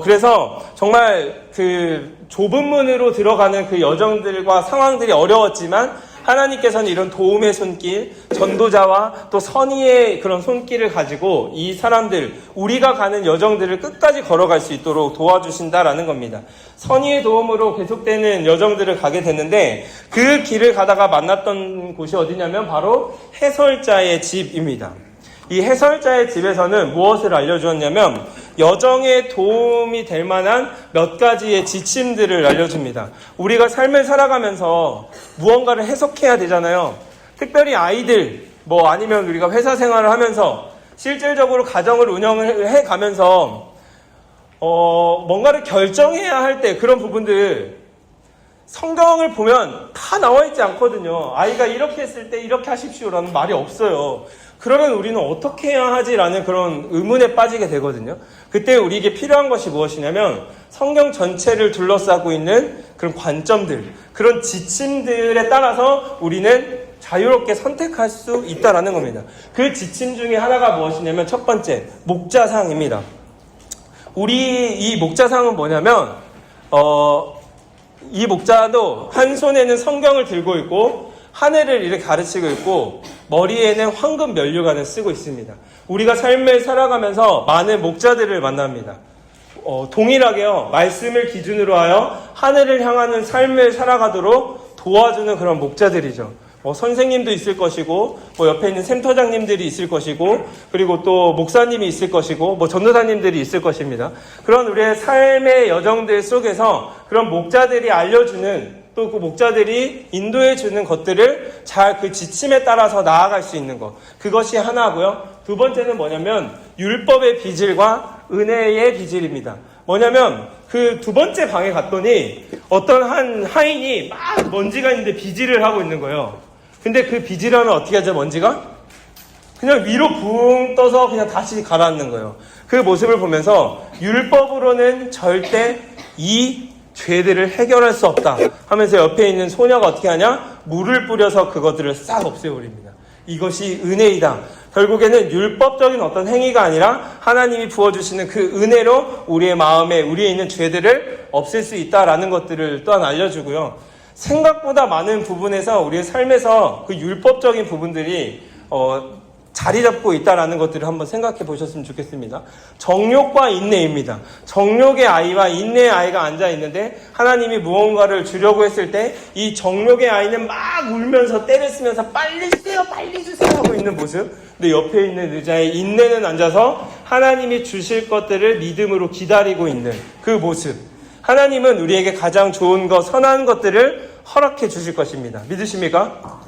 Speaker 1: 그래서 정말 그 좁은 문으로 들어가는 그 여정들과 상황들이 어려웠지만 하나님께서는 이런 도움의 손길, 전도자와 또 선의의 그런 손길을 가지고 이 사람들, 우리가 가는 여정들을 끝까지 걸어갈 수 있도록 도와주신다라는 겁니다. 선의의 도움으로 계속되는 여정들을 가게 됐는데 그 길을 가다가 만났던 곳이 어디냐면 바로 해설자의 집입니다. 이 해설자의 집에서는 무엇을 알려주었냐면 여정에 도움이 될 만한 몇 가지의 지침들을 알려줍니다. 우리가 삶을 살아가면서 무언가를 해석해야 되잖아요. 특별히 아이들, 아니면 우리가 회사 생활을 하면서 실질적으로 가정을 운영을 해가면서 뭔가를 결정해야 할 때 그런 부분들 성경을 보면 다 나와 있지 않거든요. 아이가 이렇게 했을 때 이렇게 하십시오라는 말이 없어요. 그러면 우리는 어떻게 해야 하지라는 그런 의문에 빠지게 되거든요. 그때 우리에게 필요한 것이 무엇이냐면 성경 전체를 둘러싸고 있는 그런 관점들, 그런 지침들에 따라서 우리는 자유롭게 선택할 수 있다라는 겁니다. 그 지침 중에 하나가 무엇이냐면 첫 번째, 목자상입니다. 이 목자상은 뭐냐면 이 목자도 한 손에는 성경을 들고 있고 하늘을 이렇게 가르치고 있고 머리에는 황금 면류관을 쓰고 있습니다. 우리가 삶을 살아가면서 많은 목자들을 만납니다. 동일하게요, 말씀을 기준으로 하여 하늘을 향하는 삶을 살아가도록 도와주는 그런 목자들이죠. 선생님도 있을 것이고, 옆에 있는 샘터장님들이 있을 것이고, 그리고 또 목사님이 있을 것이고, 전도사님들이 있을 것입니다. 그런 우리의 삶의 여정들 속에서 그런 목자들이 알려주는, 또 그 목자들이 인도해주는 것들을 잘 그 지침에 따라서 나아갈 수 있는 것. 그것이 하나고요. 두 번째는 뭐냐면, 율법의 비질과 은혜의 비질입니다. 뭐냐면, 그 두 번째 방에 갔더니, 어떤 한 하인이 막 먼지가 있는데 비질을 하고 있는 거예요. 근데 그 비질하면 어떻게 하죠, 먼지가? 그냥 위로 붕 떠서 그냥 다시 가라앉는 거예요. 그 모습을 보면서 율법으로는 절대 이 죄들을 해결할 수 없다 하면서 옆에 있는 소녀가 어떻게 하냐? 물을 뿌려서 그것들을 싹 없애버립니다. 이것이 은혜이다. 결국에는 율법적인 어떤 행위가 아니라 하나님이 부어주시는 그 은혜로 우리의 마음에, 우리에 있는 죄들을 없앨 수 있다라는 것들을 또한 알려주고요. 생각보다 많은 부분에서 우리의 삶에서 그 율법적인 부분들이 자리 잡고 있다라는 것들을 한번 생각해 보셨으면 좋겠습니다. 정욕과 인내입니다. 정욕의 아이와 인내의 아이가 앉아 있는데 하나님이 무언가를 주려고 했을 때 이 정욕의 아이는 막 울면서 때를 쓰면서 빨리 주세요, 빨리 주세요 하고 있는 모습. 근데 옆에 있는 의자에 인내는 앉아서 하나님이 주실 것들을 믿음으로 기다리고 있는 그 모습. 하나님은 우리에게 가장 좋은 것, 선한 것들을 허락해 주실 것입니다. 믿으십니까?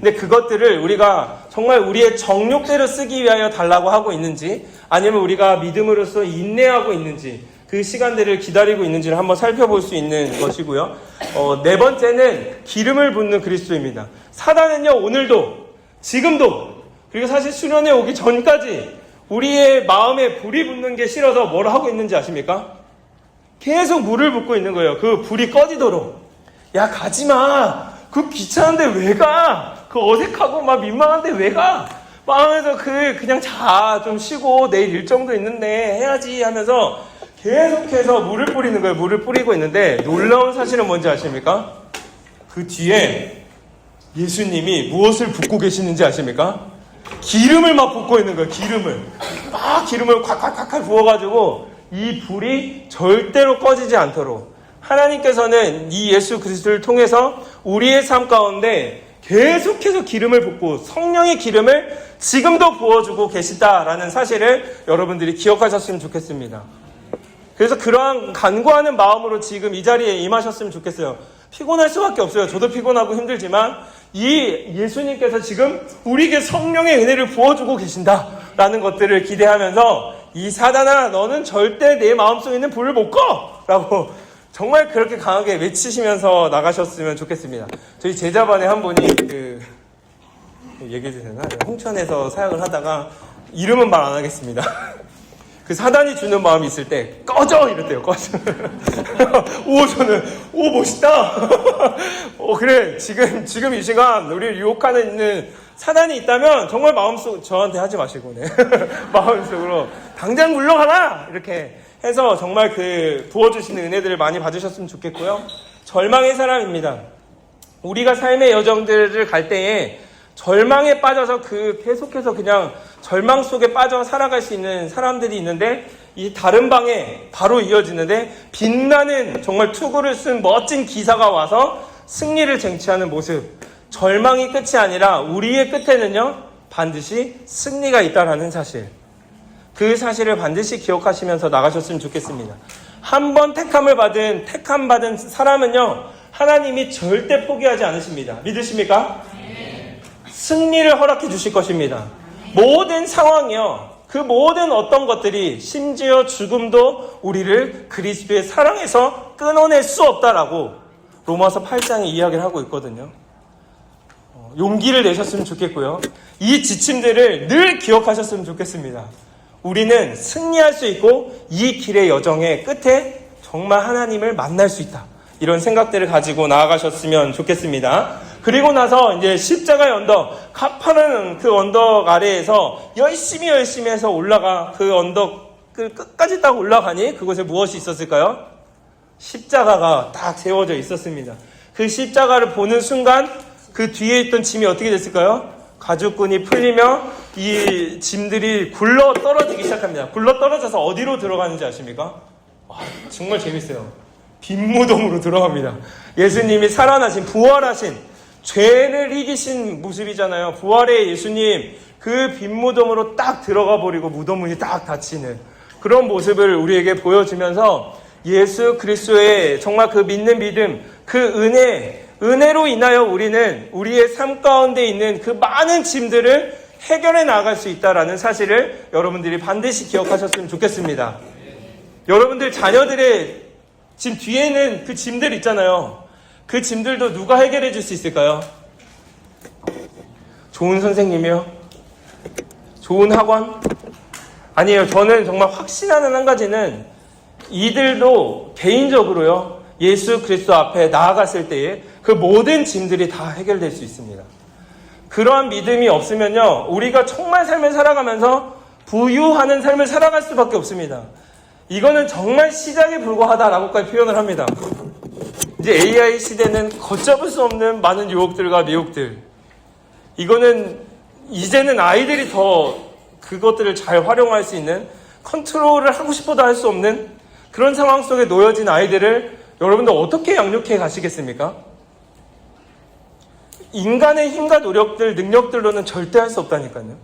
Speaker 1: 근데 그것들을 우리가 정말 우리의 정욕대로 쓰기 위하여 달라고 하고 있는지 아니면 우리가 믿음으로써 인내하고 있는지 그 시간들을 기다리고 있는지를 한번 살펴볼 수 있는 것이고요. 네 번째는 기름을 붓는 그리스도입니다. 사단은요, 오늘도 지금도 그리고 사실 수련회 오기 전까지 우리의 마음에 불이 붙는 게 싫어서 뭘 하고 있는지 아십니까? 계속 물을 붓고 있는 거예요. 그 불이 꺼지도록. 야, 가지마. 그 귀찮은데 왜 가? 그 어색하고 막 민망한데 왜 가? 막 하면서 그냥 좀 쉬고 내일 일정도 있는데 해야지 하면서 계속해서 물을 뿌리는 거예요. 물을 뿌리고 있는데 놀라운 사실은 뭔지 아십니까? 그 뒤에 예수님이 무엇을 붓고 계시는지 아십니까? 기름을 막 붓고 있는 거예요. 기름을 콱콱콱콱 부어가지고 이 불이 절대로 꺼지지 않도록 하나님께서는 이 예수 그리스도를 통해서 우리의 삶 가운데 계속해서 기름을 붓고 성령의 기름을 지금도 부어주고 계시다라는 사실을 여러분들이 기억하셨으면 좋겠습니다. 그래서 그러한 간구하는 마음으로 지금 이 자리에 임하셨으면 좋겠어요. 피곤할 수밖에 없어요. 저도 피곤하고 힘들지만 이 예수님께서 지금 우리에게 성령의 은혜를 부어주고 계신다라는 것들을 기대하면서 이 사단아, 너는 절대 내 마음속에 있는 불을 못 꺼! 라고 정말 그렇게 강하게 외치시면서 나가셨으면 좋겠습니다. 저희 제자반에 한 분이 얘기해도 되나? 홍천에서 사역을 하다가 이름은 말 안 하겠습니다. 그 사단이 주는 마음이 있을 때 꺼져! 이랬대요. 꺼져. 멋있다. 그래. 지금 이 시간 우리를 유혹하는 있는 사단이 있다면 정말 마음속 저한테 하지 마시고 네. 마음속으로 당장 물러가라 이렇게 해서 정말 그 부어주시는 은혜들을 많이 받으셨으면 좋겠고요. 절망의 사람입니다. 우리가 삶의 여정들을 갈 때에 절망에 빠져서 계속해서 그냥 절망 속에 빠져 살아갈 수 있는 사람들이 있는데, 이 다른 방에 바로 이어지는데 빛나는 정말 투구를 쓴 멋진 기사가 와서 승리를 쟁취하는 모습. 절망이 끝이 아니라 우리의 끝에는요 반드시 승리가 있다라는 사실. 그 사실을 반드시 기억하시면서 나가셨으면 좋겠습니다. 한 번 택함 받은 사람은요 하나님이 절대 포기하지 않으십니다. 믿으십니까? 승리를 허락해 주실 것입니다. 모든 상황이요, 그 모든 어떤 것들이, 심지어 죽음도 우리를 그리스도의 사랑에서 끊어낼 수 없다라고 로마서 8장에 이야기를 하고 있거든요. 용기를 내셨으면 좋겠고요. 이 지침들을 늘 기억하셨으면 좋겠습니다. 우리는 승리할 수 있고 이 길의 여정의 끝에 정말 하나님을 만날 수 있다. 이런 생각들을 가지고 나아가셨으면 좋겠습니다. 그리고 나서 이제 십자가의 언덕, 가파른 그 언덕 아래에서 열심히 해서 올라가, 그 언덕을 끝까지 딱 올라가니 그곳에 무엇이 있었을까요? 십자가가 딱 세워져 있었습니다. 그 십자가를 보는 순간 그 뒤에 있던 짐이 어떻게 됐을까요? 가죽끈이 풀리며 이 짐들이 굴러 떨어지기 시작합니다. 굴러 떨어져서 어디로 들어가는지 아십니까? 정말 재밌어요. 빈무덤으로 들어갑니다. 예수님이 살아나신, 부활하신, 죄를 이기신 모습이잖아요. 부활의 예수님, 그 빈무덤으로 딱 들어가 버리고 무덤문이 딱 닫히는 그런 모습을 우리에게 보여주면서 예수 그리스도의 정말 그 믿는 믿음, 그 은혜로 인하여 우리는 우리의 삶 가운데 있는 그 많은 짐들을 해결해 나갈 수 있다라는 사실을 여러분들이 반드시 기억하셨으면 좋겠습니다. 여러분들 자녀들의 지금 뒤에는 그 짐들 있잖아요. 그 짐들도 누가 해결해 줄 수 있을까요? 좋은 선생님이요? 좋은 학원? 아니에요. 저는 정말 확신하는 한 가지는 이들도 개인적으로요, 예수 그리스도 앞에 나아갔을 때에 그 모든 짐들이 다 해결될 수 있습니다. 그러한 믿음이 없으면요, 우리가 정말 삶을 살아가면서 부유하는 삶을 살아갈 수밖에 없습니다. 이거는 정말 시작에 불과하다라고까지 표현을 합니다. 이제 AI 시대는 걷잡을 수 없는 많은 유혹들과 미혹들. 이거는 이제는 아이들이 더 그것들을 잘 활용할 수 있는, 컨트롤을 하고 싶어도 할 수 없는 그런 상황 속에 놓여진 아이들을 여러분들 어떻게 양육해 가시겠습니까? 인간의 힘과 노력들, 능력들로는 절대 할 수 없다니까요.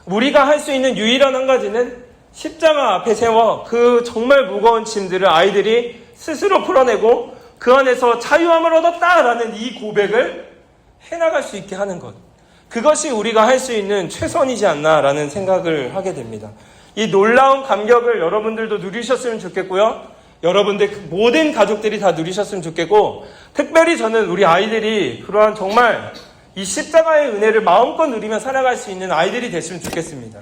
Speaker 1: 우리가 할 수 있는 유일한 한 가지는 십자가 앞에 세워 그 정말 무거운 짐들을 아이들이 스스로 풀어내고 그 안에서 자유함을 얻었다라는 이 고백을 해나갈 수 있게 하는 것. 그것이 우리가 할 수 있는 최선이지 않나라는 생각을 하게 됩니다. 이 놀라운 감격을 여러분들도 누리셨으면 좋겠고요. 여러분들 모든 가족들이 다 누리셨으면 좋겠고, 특별히 저는 우리 아이들이 그러한 정말 이 십자가의 은혜를 마음껏 누리며 살아갈 수 있는 아이들이 됐으면 좋겠습니다.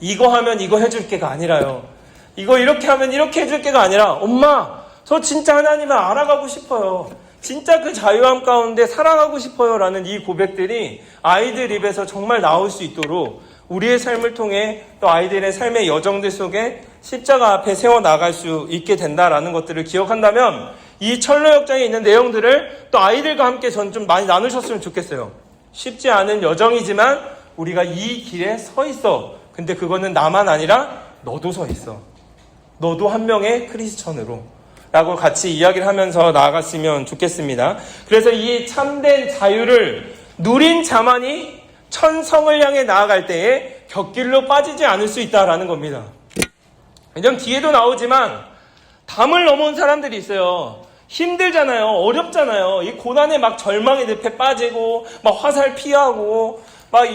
Speaker 1: 이거 하면 이거 해줄 게가 아니라요. 이거 이렇게 하면 이렇게 해줄 게가 아니라, 엄마, 저 진짜 하나님을 알아가고 싶어요. 진짜 그 자유함 가운데 살아가고 싶어요. 라는 이 고백들이 아이들 입에서 정말 나올 수 있도록 우리의 삶을 통해 또 아이들의 삶의 여정들 속에 십자가 앞에 세워나갈 수 있게 된다라는 것들을 기억한다면, 이 철로역장에 있는 내용들을 또 아이들과 함께 전 좀 많이 나누셨으면 좋겠어요. 쉽지 않은 여정이지만 우리가 이 길에 서 있어. 근데 그거는 나만 아니라 너도 서 있어. 너도 한 명의 크리스천으로 라고 같이 이야기를 하면서 나아갔으면 좋겠습니다. 그래서 이 참된 자유를 누린 자만이 천성을 향해 나아갈 때에 곁길로 빠지지 않을 수 있다라는 겁니다. 왜냐면 뒤에도 나오지만 담을 넘어온 사람들이 있어요. 힘들잖아요. 어렵잖아요. 이 고난에 막 절망의 늪에 빠지고 막 화살 피하고 막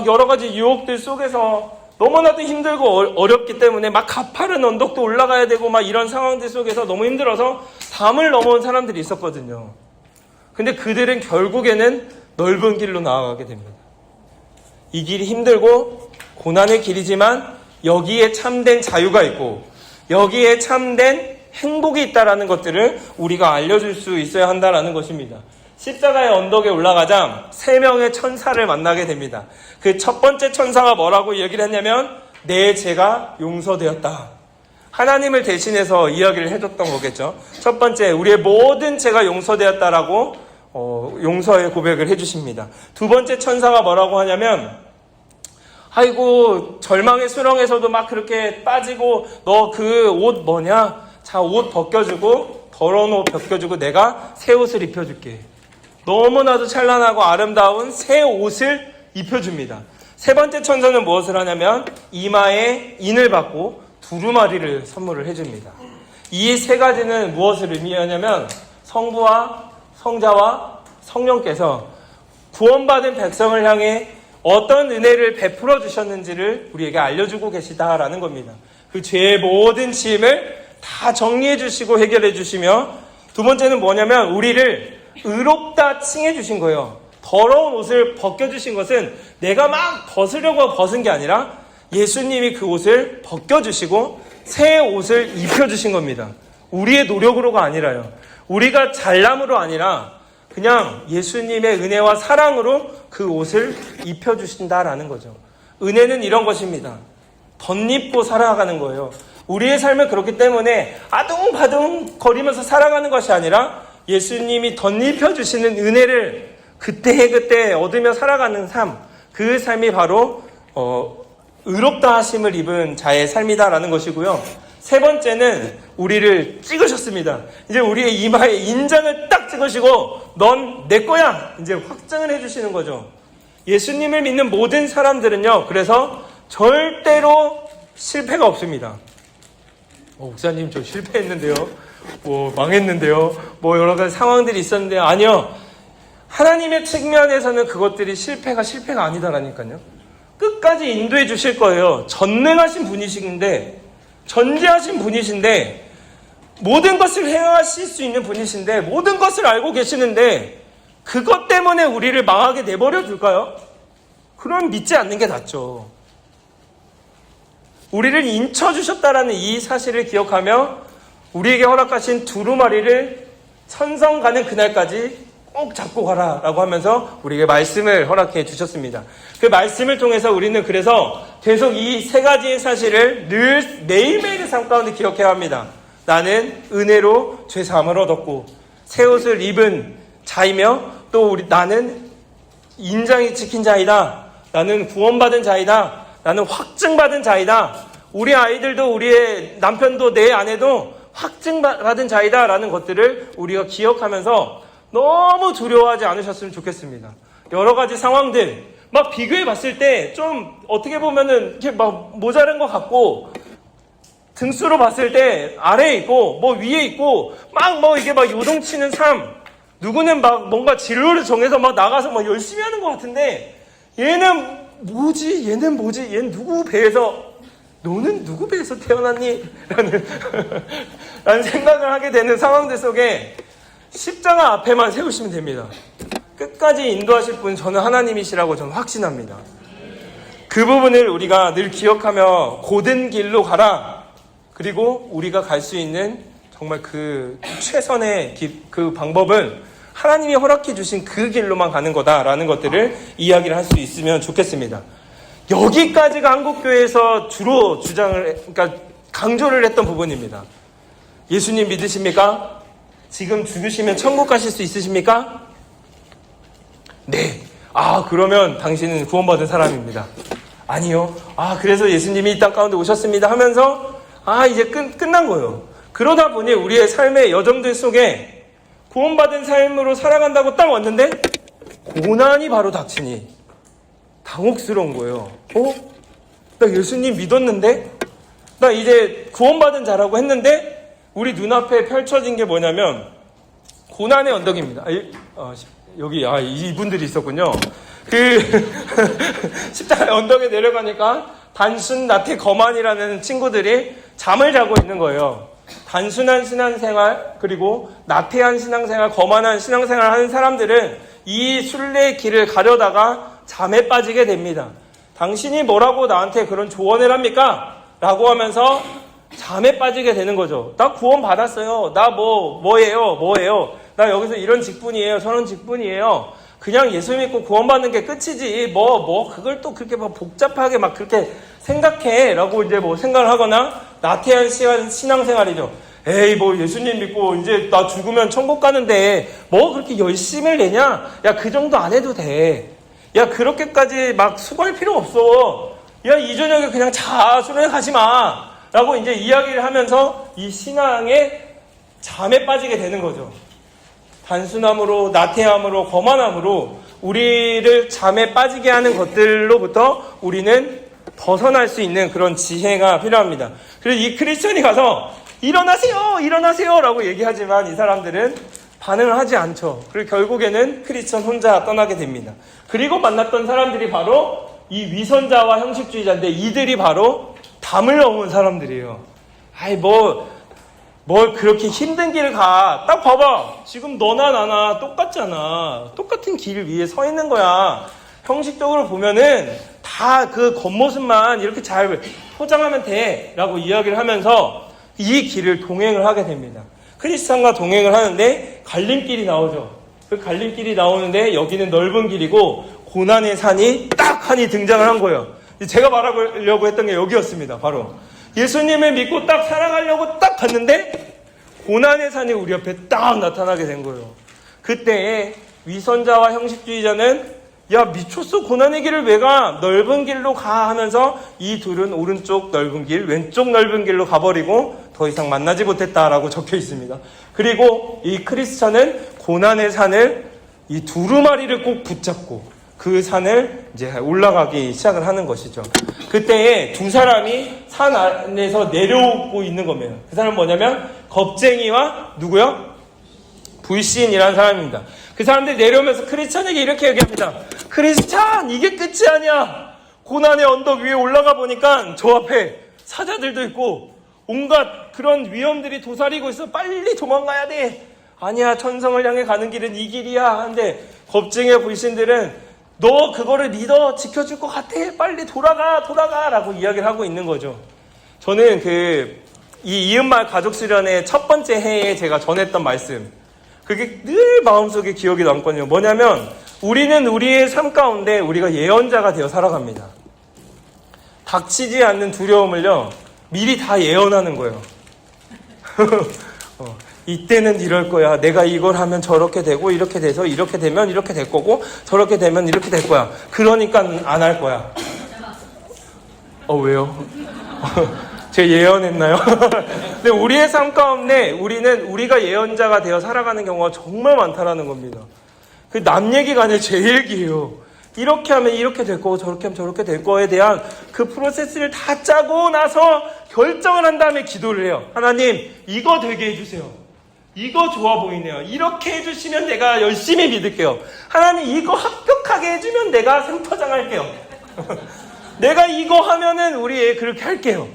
Speaker 1: 여러 가지 유혹들 속에서 너무나도 힘들고 어렵기 때문에 막 가파른 언덕도 올라가야 되고 막 이런 상황들 속에서 너무 힘들어서 담을 넘어온 사람들이 있었거든요. 근데 그들은 결국에는 넓은 길로 나아가게 됩니다. 이 길이 힘들고 고난의 길이지만 여기에 참된 자유가 있고 여기에 참된 행복이 있다라는 것들을 우리가 알려줄 수 있어야 한다라는 것입니다. 십자가의 언덕에 올라가자 3명의 천사를 만나게 됩니다. 그 첫 번째 천사가 뭐라고 얘기를 했냐면 내 죄가 용서되었다. 하나님을 대신해서 이야기를 해줬던 거겠죠. 첫 번째, 우리의 모든 죄가 용서되었다라고 용서의 고백을 해주십니다. 두 번째 천사가 뭐라고 하냐면 아이고 절망의 수렁에서도 막 그렇게 빠지고 너 그 옷 뭐냐? 자, 옷 벗겨주고 더러운 옷 벗겨주고 내가 새 옷을 입혀줄게. 너무나도 찬란하고 아름다운 새 옷을 입혀줍니다. 세 번째 천사는 무엇을 하냐면 이마에 인을 받고 두루마리를 선물을 해줍니다. 이 세 가지는 무엇을 의미하냐면 성부와 성자와 성령께서 구원받은 백성을 향해 어떤 은혜를 베풀어 주셨는지를 우리에게 알려주고 계시다라는 겁니다. 그 죄의 모든 짐을 다 정리해 주시고 해결해 주시며, 두 번째는 뭐냐면 우리를 의롭다 칭해 주신 거예요. 더러운 옷을 벗겨주신 것은 내가 막 벗으려고 벗은 게 아니라 예수님이 그 옷을 벗겨주시고 새 옷을 입혀주신 겁니다. 우리의 노력으로가 아니라요. 우리가 잘남으로 아니라 그냥 예수님의 은혜와 사랑으로 그 옷을 입혀주신다라는 거죠. 은혜는 이런 것입니다. 덧입고 살아가는 거예요. 우리의 삶은 그렇기 때문에 아둥바둥 거리면서 살아가는 것이 아니라 예수님이 덧입혀주시는 은혜를 그때그때 얻으며 살아가는 삶, 그 삶이 바로 의롭다 하심을 입은 자의 삶이다라는 것이고요. 세 번째는 우리를 찍으셨습니다. 이제 우리의 이마에 인장을 딱 찍으시고 넌 내 거야! 이제 확증을 해주시는 거죠. 예수님을 믿는 모든 사람들은요, 그래서 절대로 실패가 없습니다. 목사님 저 실패했는데요, 망했는데요, 여러 가지 상황들이 있었는데요. 아니요, 하나님의 측면에서는 그것들이 실패가 아니다라니까요. 끝까지 인도해 주실 거예요. 전능하신 분이신데, 전지하신 분이신데, 모든 것을 행하실 수 있는 분이신데, 모든 것을 알고 계시는데 그것 때문에 우리를 망하게 내버려 둘까요? 그럼 믿지 않는 게 낫죠. 우리를 인쳐주셨다라는 이 사실을 기억하며 우리에게 허락하신 두루마리를 천성 가는 그날까지 꼭 잡고 가라라고 하면서 우리에게 말씀을 허락해 주셨습니다. 그 말씀을 통해서 우리는 그래서 계속 이 세 가지의 사실을 늘 매일매일의 삶 가운데 기억해야 합니다. 나는 은혜로 죄사함을 얻었고 새 옷을 입은 자이며 또 나는 인장이 지킨 자이다. 나는 구원받은 자이다. 나는 확증받은 자이다. 우리 아이들도 우리의 남편도 내 아내도 확증받은 자이다 라는 것들을 우리가 기억하면서 너무 두려워하지 않으셨으면 좋겠습니다. 여러 가지 상황들 막 비교해 봤을 때 좀 어떻게 보면은 이렇게 막 모자란 것 같고, 등수로 봤을 때 아래에 있고 위에 있고 이게 요동치는 삶, 누구는 뭔가 진로를 정해서 나가서 열심히 하는 것 같은데 얘는 뭐지 얘는 누구 배에서, 너는 누구 배에서 태어났니? 라는 생각을 하게 되는 상황들 속에 십자가 앞에만 세우시면 됩니다. 끝까지 인도하실 분 저는 하나님이시라고 저는 확신합니다. 그 부분을 우리가 늘 기억하며 고든 길로 가라. 그리고 우리가 갈 수 있는 정말 그 최선의 그 방법은 하나님이 허락해 주신 그 길로만 가는 거다라는 것들을 이야기를 할 수 있으면 좋겠습니다. 여기까지가 한국교회에서 주로 강조를 했던 부분입니다. 예수님 믿으십니까? 지금 죽으시면 천국 가실 수 있으십니까? 네. 그러면 당신은 구원받은 사람입니다. 아니요. 그래서 예수님이 이 땅 가운데 오셨습니다 하면서 이제 끝난 거예요. 그러다 보니 우리의 삶의 여정들 속에 구원받은 삶으로 살아간다고 딱 왔는데 고난이 바로 닥치니 당혹스러운 거예요. 나 예수님 믿었는데? 나 이제 구원받은 자라고 했는데 우리 눈앞에 펼쳐진 게 뭐냐면 고난의 언덕입니다. 여기 이분들이 있었군요. 십자가의 언덕에 내려가니까 단순 나태 거만이라는 친구들이 잠을 자고 있는 거예요. 단순한 신앙생활, 그리고 나태한 신앙생활, 거만한 신앙생활 하는 사람들은 이 순례의 길을 가려다가 잠에 빠지게 됩니다. 당신이 뭐라고 나한테 그런 조언을 합니까? 라고 하면서 잠에 빠지게 되는 거죠. 나 구원 받았어요. 나 뭐예요? 나 여기서 이런 직분이에요. 저런 직분이에요. 그냥 예수 믿고 구원받는 게 끝이지. 그걸 또 그렇게 막 복잡하게 막 그렇게 생각해. 라고 이제 뭐 생각을 하거나, 나태한 신앙생활이죠. 에이, 뭐 예수님 믿고 이제 나 죽으면 천국 가는데 뭐 그렇게 열심을 내냐? 야, 그 정도 안 해도 돼. 야, 그렇게까지 막 수고할 필요 없어. 야, 이 저녁에 그냥 자, 수련회 가지 마. 라고 이제 이야기를 하면서 이 신앙에 잠에 빠지게 되는 거죠. 단순함으로, 나태함으로, 거만함으로 우리를 잠에 빠지게 하는 것들로부터 우리는 벗어날 수 있는 그런 지혜가 필요합니다. 그래서 이 크리스천이 가서 일어나세요! 일어나세요! 라고 얘기하지만 이 사람들은 반응을 하지 않죠. 그리고 결국에는 크리스천 혼자 떠나게 됩니다. 그리고 만났던 사람들이 바로 이 위선자와 형식주의자인데 이들이 바로 담을 넘은 사람들이에요. 아이, 뭘 그렇게 힘든 길을 가. 딱 봐봐. 지금 너나 나나 똑같잖아. 똑같은 길 위에 서 있는 거야. 형식적으로 보면은 다 그 겉모습만 이렇게 잘 포장하면 돼. 라고 이야기를 하면서 이 길을 동행을 하게 됩니다. 크리스찬과 동행을 하는데 갈림길이 나오죠. 그 갈림길이 나오는데 여기는 넓은 길이고 고난의 산이 딱 하니 등장을 한 거예요. 제가 말하려고 했던 게 여기였습니다. 바로 예수님을 믿고 딱 살아가려고 딱 갔는데 고난의 산이 우리 옆에 딱 나타나게 된 거예요. 그때 위선자와 형식주의자는 야, 미쳤어. 고난의 길을 왜 가? 넓은 길로 가 하면서 이 둘은 오른쪽 넓은 길, 왼쪽 넓은 길로 가버리고 더 이상 만나지 못했다라고 적혀 있습니다. 그리고 이 크리스천은 고난의 산을 이 두루마리를 꼭 붙잡고 그 산을 이제 올라가기 시작을 하는 것이죠. 그때에 두 사람이 산 안에서 내려오고 있는 겁니다. 그 사람은 뭐냐면 겁쟁이와 누구요? 불신이라는 사람입니다. 그 사람들이 내려오면서 크리스찬에게 이렇게 얘기합니다. 크리스찬, 이게 끝이 아니야. 고난의 언덕 위에 올라가 보니까 저 앞에 사자들도 있고 온갖 그런 위험들이 도사리고 있어. 빨리 도망가야 돼. 아니야, 천성을 향해 가는 길은 이 길이야. 하는데 겁쟁이와 불신들은 너 그거를 믿어, 지켜줄 것 같아. 빨리 돌아가 라고 이야기를 하고 있는 거죠. 저는 이 이은마을 가족수련회 첫 번째 해에 제가 전했던 말씀, 그게 늘 마음속에 기억이 남거든요. 뭐냐면 우리는 우리의 삶 가운데 우리가 예언자가 되어 살아갑니다. 닥치지 않는 두려움을요 미리 다 예언하는 거예요. 이때는 이럴 거야. 내가 이걸 하면 저렇게 되고 이렇게 돼서 이렇게 되면 이렇게 될 거고 저렇게 되면 이렇게 될 거야. 그러니까 안 할 거야. 왜요? 제가 예언했나요? 근데 우리의 삶 가운데 우리가 예언자가 되어 살아가는 경우가 정말 많다라는 겁니다. 그 남 얘기가 아니라 제 얘기예요. 이렇게 하면 이렇게 될 거고 저렇게 하면 저렇게 될 거에 대한 그 프로세스를 다 짜고 나서 결정을 한 다음에 기도를 해요. 하나님, 이거 되게 해주세요. 이거 좋아 보이네요. 이렇게 해주시면 내가 열심히 믿을게요. 하나님, 이거 합격하게 해주면 내가 생터장할게요. 내가 이거 하면은 우리 애 그렇게 할게요.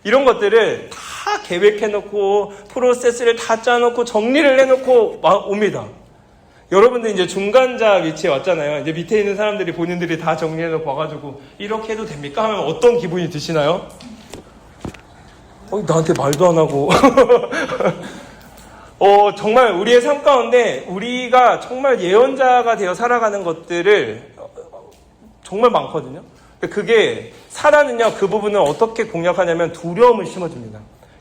Speaker 1: 이런 것들을 다 계획해놓고 프로세스를 다 짜놓고 정리를 해놓고 옵니다. 여러분들 이제 중간자 위치에 왔잖아요. 이제 밑에 있는 사람들이 본인들이 다 정리해놓고 와가지고 이렇게 해도 됩니까? 하면 어떤 기분이 드시나요? 나한테 말도 안 하고 정말 우리의 삶 가운데 우리가 정말 예언자가 되어 살아가는 것들을 정말 많거든요. 그게 사라는요, 그 부분을 어떻게 공략하냐면 두려움을 심어줍니다.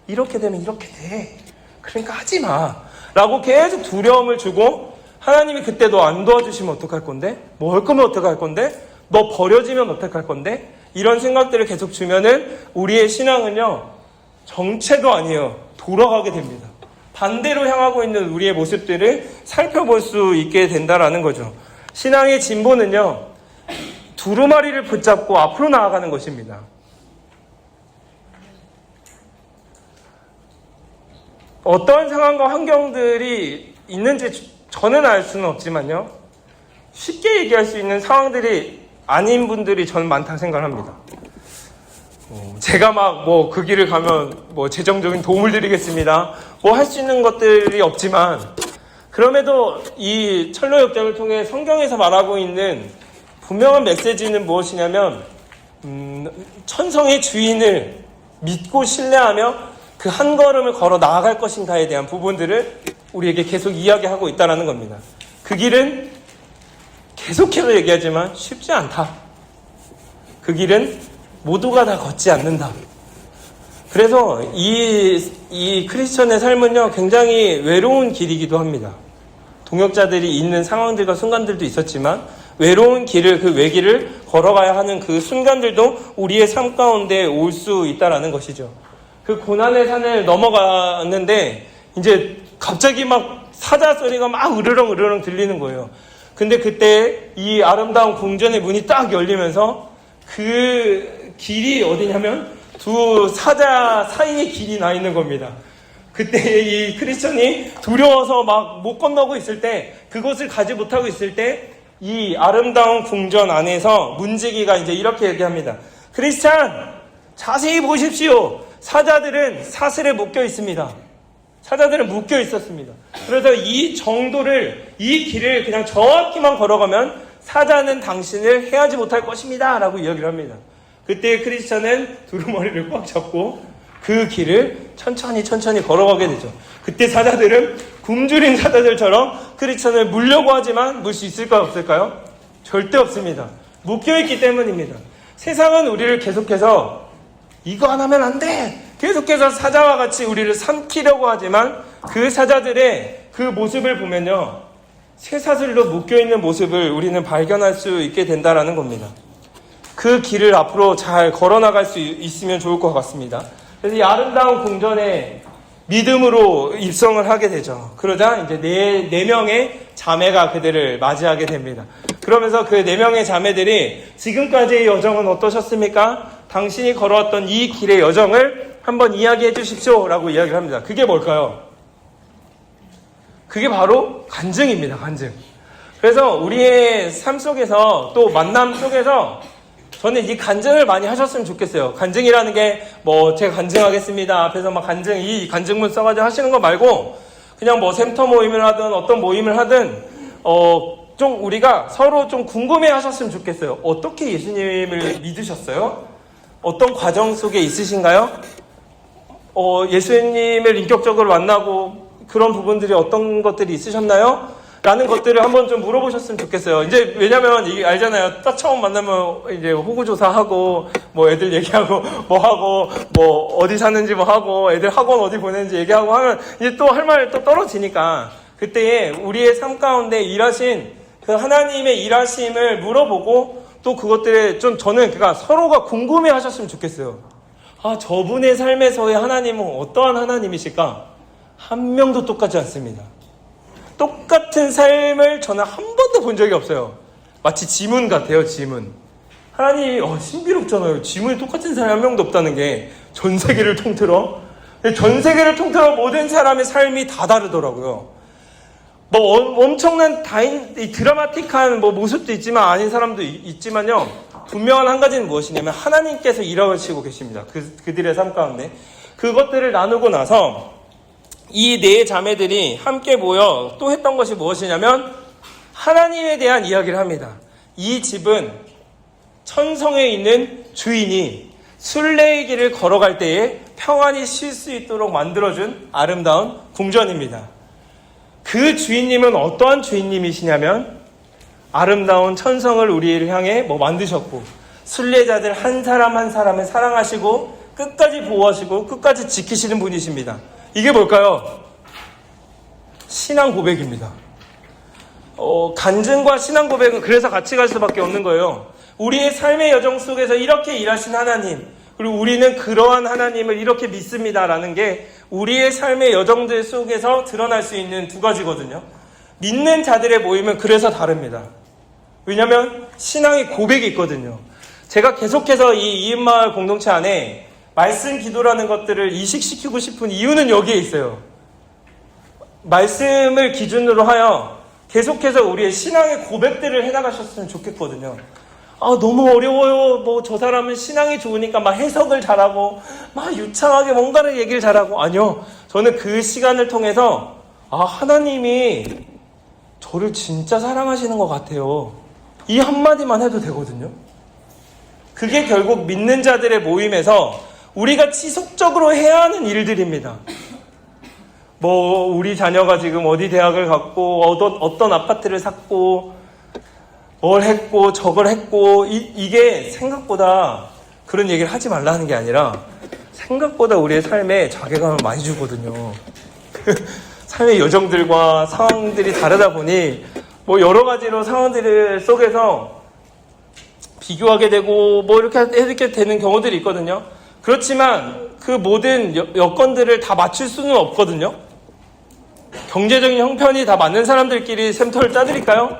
Speaker 1: 이렇게 되면 이렇게 돼. 그러니까 하지 마. 라고 계속 두려움을 주고 하나님이 그때 너 안 도와주시면 어떡할 건데? 뭐 할 거면 어떡할 건데? 너 버려지면 어떡할 건데? 이런 생각들을 계속 주면은 우리의 신앙은요, 정체도 아니에요. 돌아가게 됩니다. 반대로 향하고 있는 우리의 모습들을 살펴볼 수 있게 된다라는 거죠. 신앙의 진보는요, 두루마리를 붙잡고 앞으로 나아가는 것입니다. 어떤 상황과 환경들이 있는지 저는 알 수는 없지만요, 쉽게 얘기할 수 있는 상황들이 아닌 분들이 저는 많다고 생각합니다. 제가 막 그 길을 가면 재정적인 도움을 드리겠습니다. 할 수 있는 것들이 없지만, 그럼에도 이 철로역정을 통해 성경에서 말하고 있는 분명한 메시지는 무엇이냐면, 천성의 주인을 믿고 신뢰하며 그 한 걸음을 걸어 나아갈 것인가에 대한 부분들을 우리에게 계속 이야기하고 있다는 겁니다. 그 길은 계속해서 얘기하지만 쉽지 않다. 그 길은 모두가 다 걷지 않는다. 그래서 이 크리스천의 삶은요, 굉장히 외로운 길이기도 합니다. 동역자들이 있는 상황들과 순간들도 있었지만 외로운 길을, 그 외길을 걸어가야 하는 그 순간들도 우리의 삶 가운데 올 수 있다라는 것이죠. 그 고난의 산을 넘어갔는데 이제 갑자기 막 사자 소리가 막 으르렁 들리는 거예요. 근데 그때 이 아름다운 궁전의 문이 딱 열리면서 그 길이 어디냐면 두 사자 사이에 길이 나 있는 겁니다. 그때 이 크리스천이 두려워서 막 못 건너고 있을 때, 그곳을 가지 못하고 있을 때 이 아름다운 궁전 안에서 문지기가 이제 이렇게 얘기합니다. 크리스찬, 자세히 보십시오. 사자들은 사슬에 묶여 있습니다. 사자들은 묶여 있었습니다. 그래서 이 정도를, 이 길을 그냥 정확히만 걸어가면 사자는 당신을 해하지 못할 것입니다. 라고 이야기를 합니다. 그때 크리스찬은 두루머리를 꽉 잡고 그 길을 천천히 걸어가게 되죠. 그때 사자들은 굶주린 사자들처럼 크리스찬을 물려고 하지만 물 수 있을까요, 없을까요? 절대 없습니다. 묶여있기 때문입니다. 세상은 우리를 계속해서 이거 안 하면 안 돼! 계속해서 사자와 같이 우리를 삼키려고 하지만 그 사자들의 그 모습을 보면요, 쇠사슬로 묶여있는 모습을 우리는 발견할 수 있게 된다는 겁니다. 그 길을 앞으로 잘 걸어나갈 수 있으면 좋을 것 같습니다. 그래서 이 아름다운 궁전에 믿음으로 입성을 하게 되죠. 그러자 이제 네 명의 자매가 그들을 맞이하게 됩니다. 그러면서 그 4명의 자매들이 지금까지의 여정은 어떠셨습니까? 당신이 걸어왔던 이 길의 여정을 한번 이야기해 주십시오 라고 이야기를 합니다. 그게 뭘까요? 그게 바로 간증입니다. 간증. 그래서 우리의 삶 속에서 또 만남 속에서 저는 이 간증을 많이 하셨으면 좋겠어요. 간증이라는 게 뭐 제가 간증하겠습니다 앞에서 막 이 간증문 써가지고 하시는 거 말고 그냥 뭐 샘터 모임을 하든 어떤 모임을 하든 좀 우리가 서로 좀 궁금해 하셨으면 좋겠어요. 어떻게 예수님을 믿으셨어요? 어떤 과정 속에 있으신가요? 예수님을 인격적으로 만나고 그런 부분들이 어떤 것들이 있으셨나요? 라는 것들을 한번 좀 물어보셨으면 좋겠어요. 이제, 왜냐면, 이게 알잖아요. 딱 처음 만나면, 이제, 호구조사하고, 뭐, 애들 얘기하고, 뭐 하고, 뭐, 어디 사는지 뭐 하고, 애들 학원 어디 보내는지 얘기하고 하면, 이제 또 할 말 또 떨어지니까, 그때에 우리의 삶 가운데 일하신, 그 하나님의 일하심을 물어보고, 또 그것들에 좀 저는, 그러니까 서로가 궁금해 하셨으면 좋겠어요. 아, 저분의 삶에서의 하나님은 어떠한 하나님이실까? 한 명도 똑같지 않습니다. 똑같은 삶을 저는 한 번도 본 적이 없어요. 마치 지문 같아요, 지문. 하나님이, 신비롭잖아요. 지문이 똑같은 사람이 한 명도 없다는 게 전 세계를 통틀어. 전 세계를 통틀어 모든 사람의 삶이 다 다르더라고요. 뭐, 엄청난 드라마틱한 모습도 있지만 아닌 사람도 있지만요. 분명한 한 가지는 무엇이냐면 하나님께서 일하시고 계십니다. 그들의 삶 가운데. 그것들을 나누고 나서 이 네 자매들이 함께 모여 또 했던 것이 무엇이냐면 하나님에 대한 이야기를 합니다. 이 집은 천성에 있는 주인이 순례의 길을 걸어갈 때에 평안히 쉴 수 있도록 만들어준 아름다운 궁전입니다. 그 주인님은 어떠한 주인님이시냐면 아름다운 천성을 우리를 향해 만드셨고 순례자들 한 사람 한 사람을 사랑하시고 끝까지 보호하시고 끝까지 지키시는 분이십니다. 이게 뭘까요? 신앙 고백입니다. 간증과 신앙 고백은 그래서 같이 갈 수밖에 없는 거예요. 우리의 삶의 여정 속에서 이렇게 일하신 하나님, 그리고 우리는 그러한 하나님을 이렇게 믿습니다라는 게 우리의 삶의 여정들 속에서 드러날 수 있는 두 가지거든요. 믿는 자들의 모임은 그래서 다릅니다. 왜냐하면 신앙의 고백이 있거든요. 제가 계속해서 이 이웃마을 공동체 안에 말씀 기도라는 것들을 이식시키고 싶은 이유는 여기에 있어요. 말씀을 기준으로 하여 계속해서 우리의 신앙의 고백들을 해나가셨으면 좋겠거든요. 너무 어려워요. 저 사람은 신앙이 좋으니까 막 해석을 잘하고 막 유창하게 뭔가를 얘기를 잘하고. 아니요. 저는 그 시간을 통해서 하나님이 저를 진짜 사랑하시는 것 같아요. 이 한마디만 해도 되거든요. 그게 결국 믿는 자들의 모임에서 우리가 지속적으로 해야 하는 일들입니다. 뭐 우리 자녀가 지금 어디 대학을 갔고 어떤 아파트를 샀고 뭘 했고 저걸 했고 이게 생각보다 그런 얘기를 하지 말라는 게 아니라 생각보다 우리의 삶에 자괴감을 많이 주거든요. 삶의 여정들과 상황들이 다르다 보니 뭐 여러 가지로 상황들 속에서 비교하게 되고 뭐 이렇게 되는 경우들이 있거든요. 그렇지만 그 모든 여건들을 다 맞출 수는 없거든요. 경제적인 형편이 다 맞는 사람들끼리 샘터를 짜드릴까요?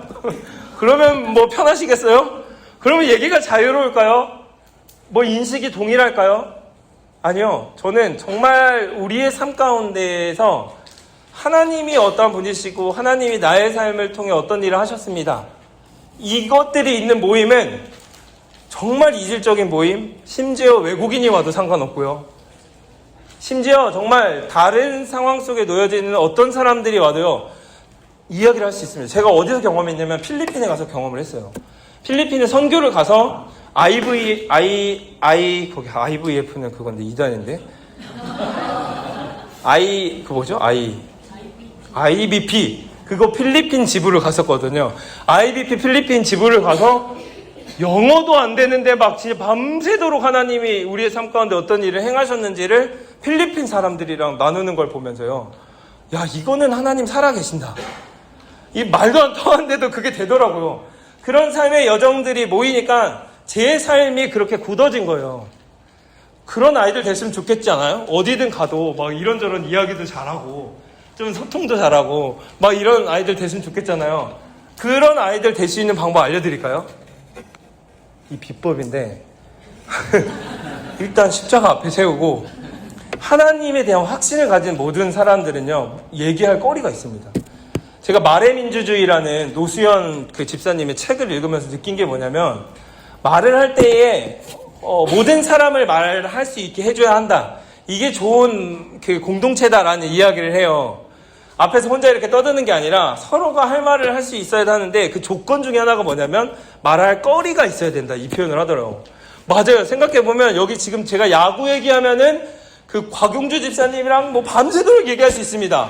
Speaker 1: 그러면 뭐 편하시겠어요? 그러면 얘기가 자유로울까요? 뭐 인식이 동일할까요? 아니요. 저는 정말 우리의 삶 가운데에서 하나님이 어떤 분이시고 하나님이 나의 삶을 통해 어떤 일을 하셨습니다. 이것들이 있는 모임은 정말 이질적인 모임, 심지어 외국인이 와도 상관없고요. 심지어 정말 다른 상황 속에 놓여져 있는 어떤 사람들이 와도요, 이야기를 할 수 있습니다. 제가 어디서 경험했냐면 필리핀에 가서 경험을 했어요. 필리핀에 선교를 가서 거기 IVF는 그건데 이단인데 IBP 그거 필리핀 지부를 갔었거든요. IBP 필리핀 지부를 가서 영어도 안 되는데 막 진짜 밤새도록 하나님이 우리의 삶 가운데 어떤 일을 행하셨는지를 필리핀 사람들이랑 나누는 걸 보면서요. 야, 이거는 하나님 살아계신다. 이 말도 안 통하는데도 그게 되더라고요. 그런 삶의 여정들이 모이니까 제 삶이 그렇게 굳어진 거예요. 그런 아이들 됐으면 좋겠지 않아요? 어디든 가도 막 이런저런 이야기도 잘하고 좀 소통도 잘하고 막 이런 아이들 됐으면 좋겠잖아요. 그런 아이들 될 수 있는 방법 알려드릴까요? 이 비법인데 일단 십자가 앞에 세우고 하나님에 대한 확신을 가진 모든 사람들은요, 얘기할 거리가 있습니다. 제가 말의 민주주의라는 노수연 그 집사님의 책을 읽으면서 느낀 게 뭐냐면, 말을 할 때에 모든 사람을 말할 수 있게 해줘야 한다. 이게 좋은 그 공동체다라는 이야기를 해요. 앞에서 혼자 이렇게 떠드는 게 아니라 서로가 할 말을 할 수 있어야 하는데 그 조건 중에 하나가 뭐냐면 말할 거리가 있어야 된다. 이 표현을 하더라고요. 맞아요. 생각해보면 여기 지금 제가 야구 얘기하면은 그 곽용주 집사님이랑 뭐 밤새도록 얘기할 수 있습니다.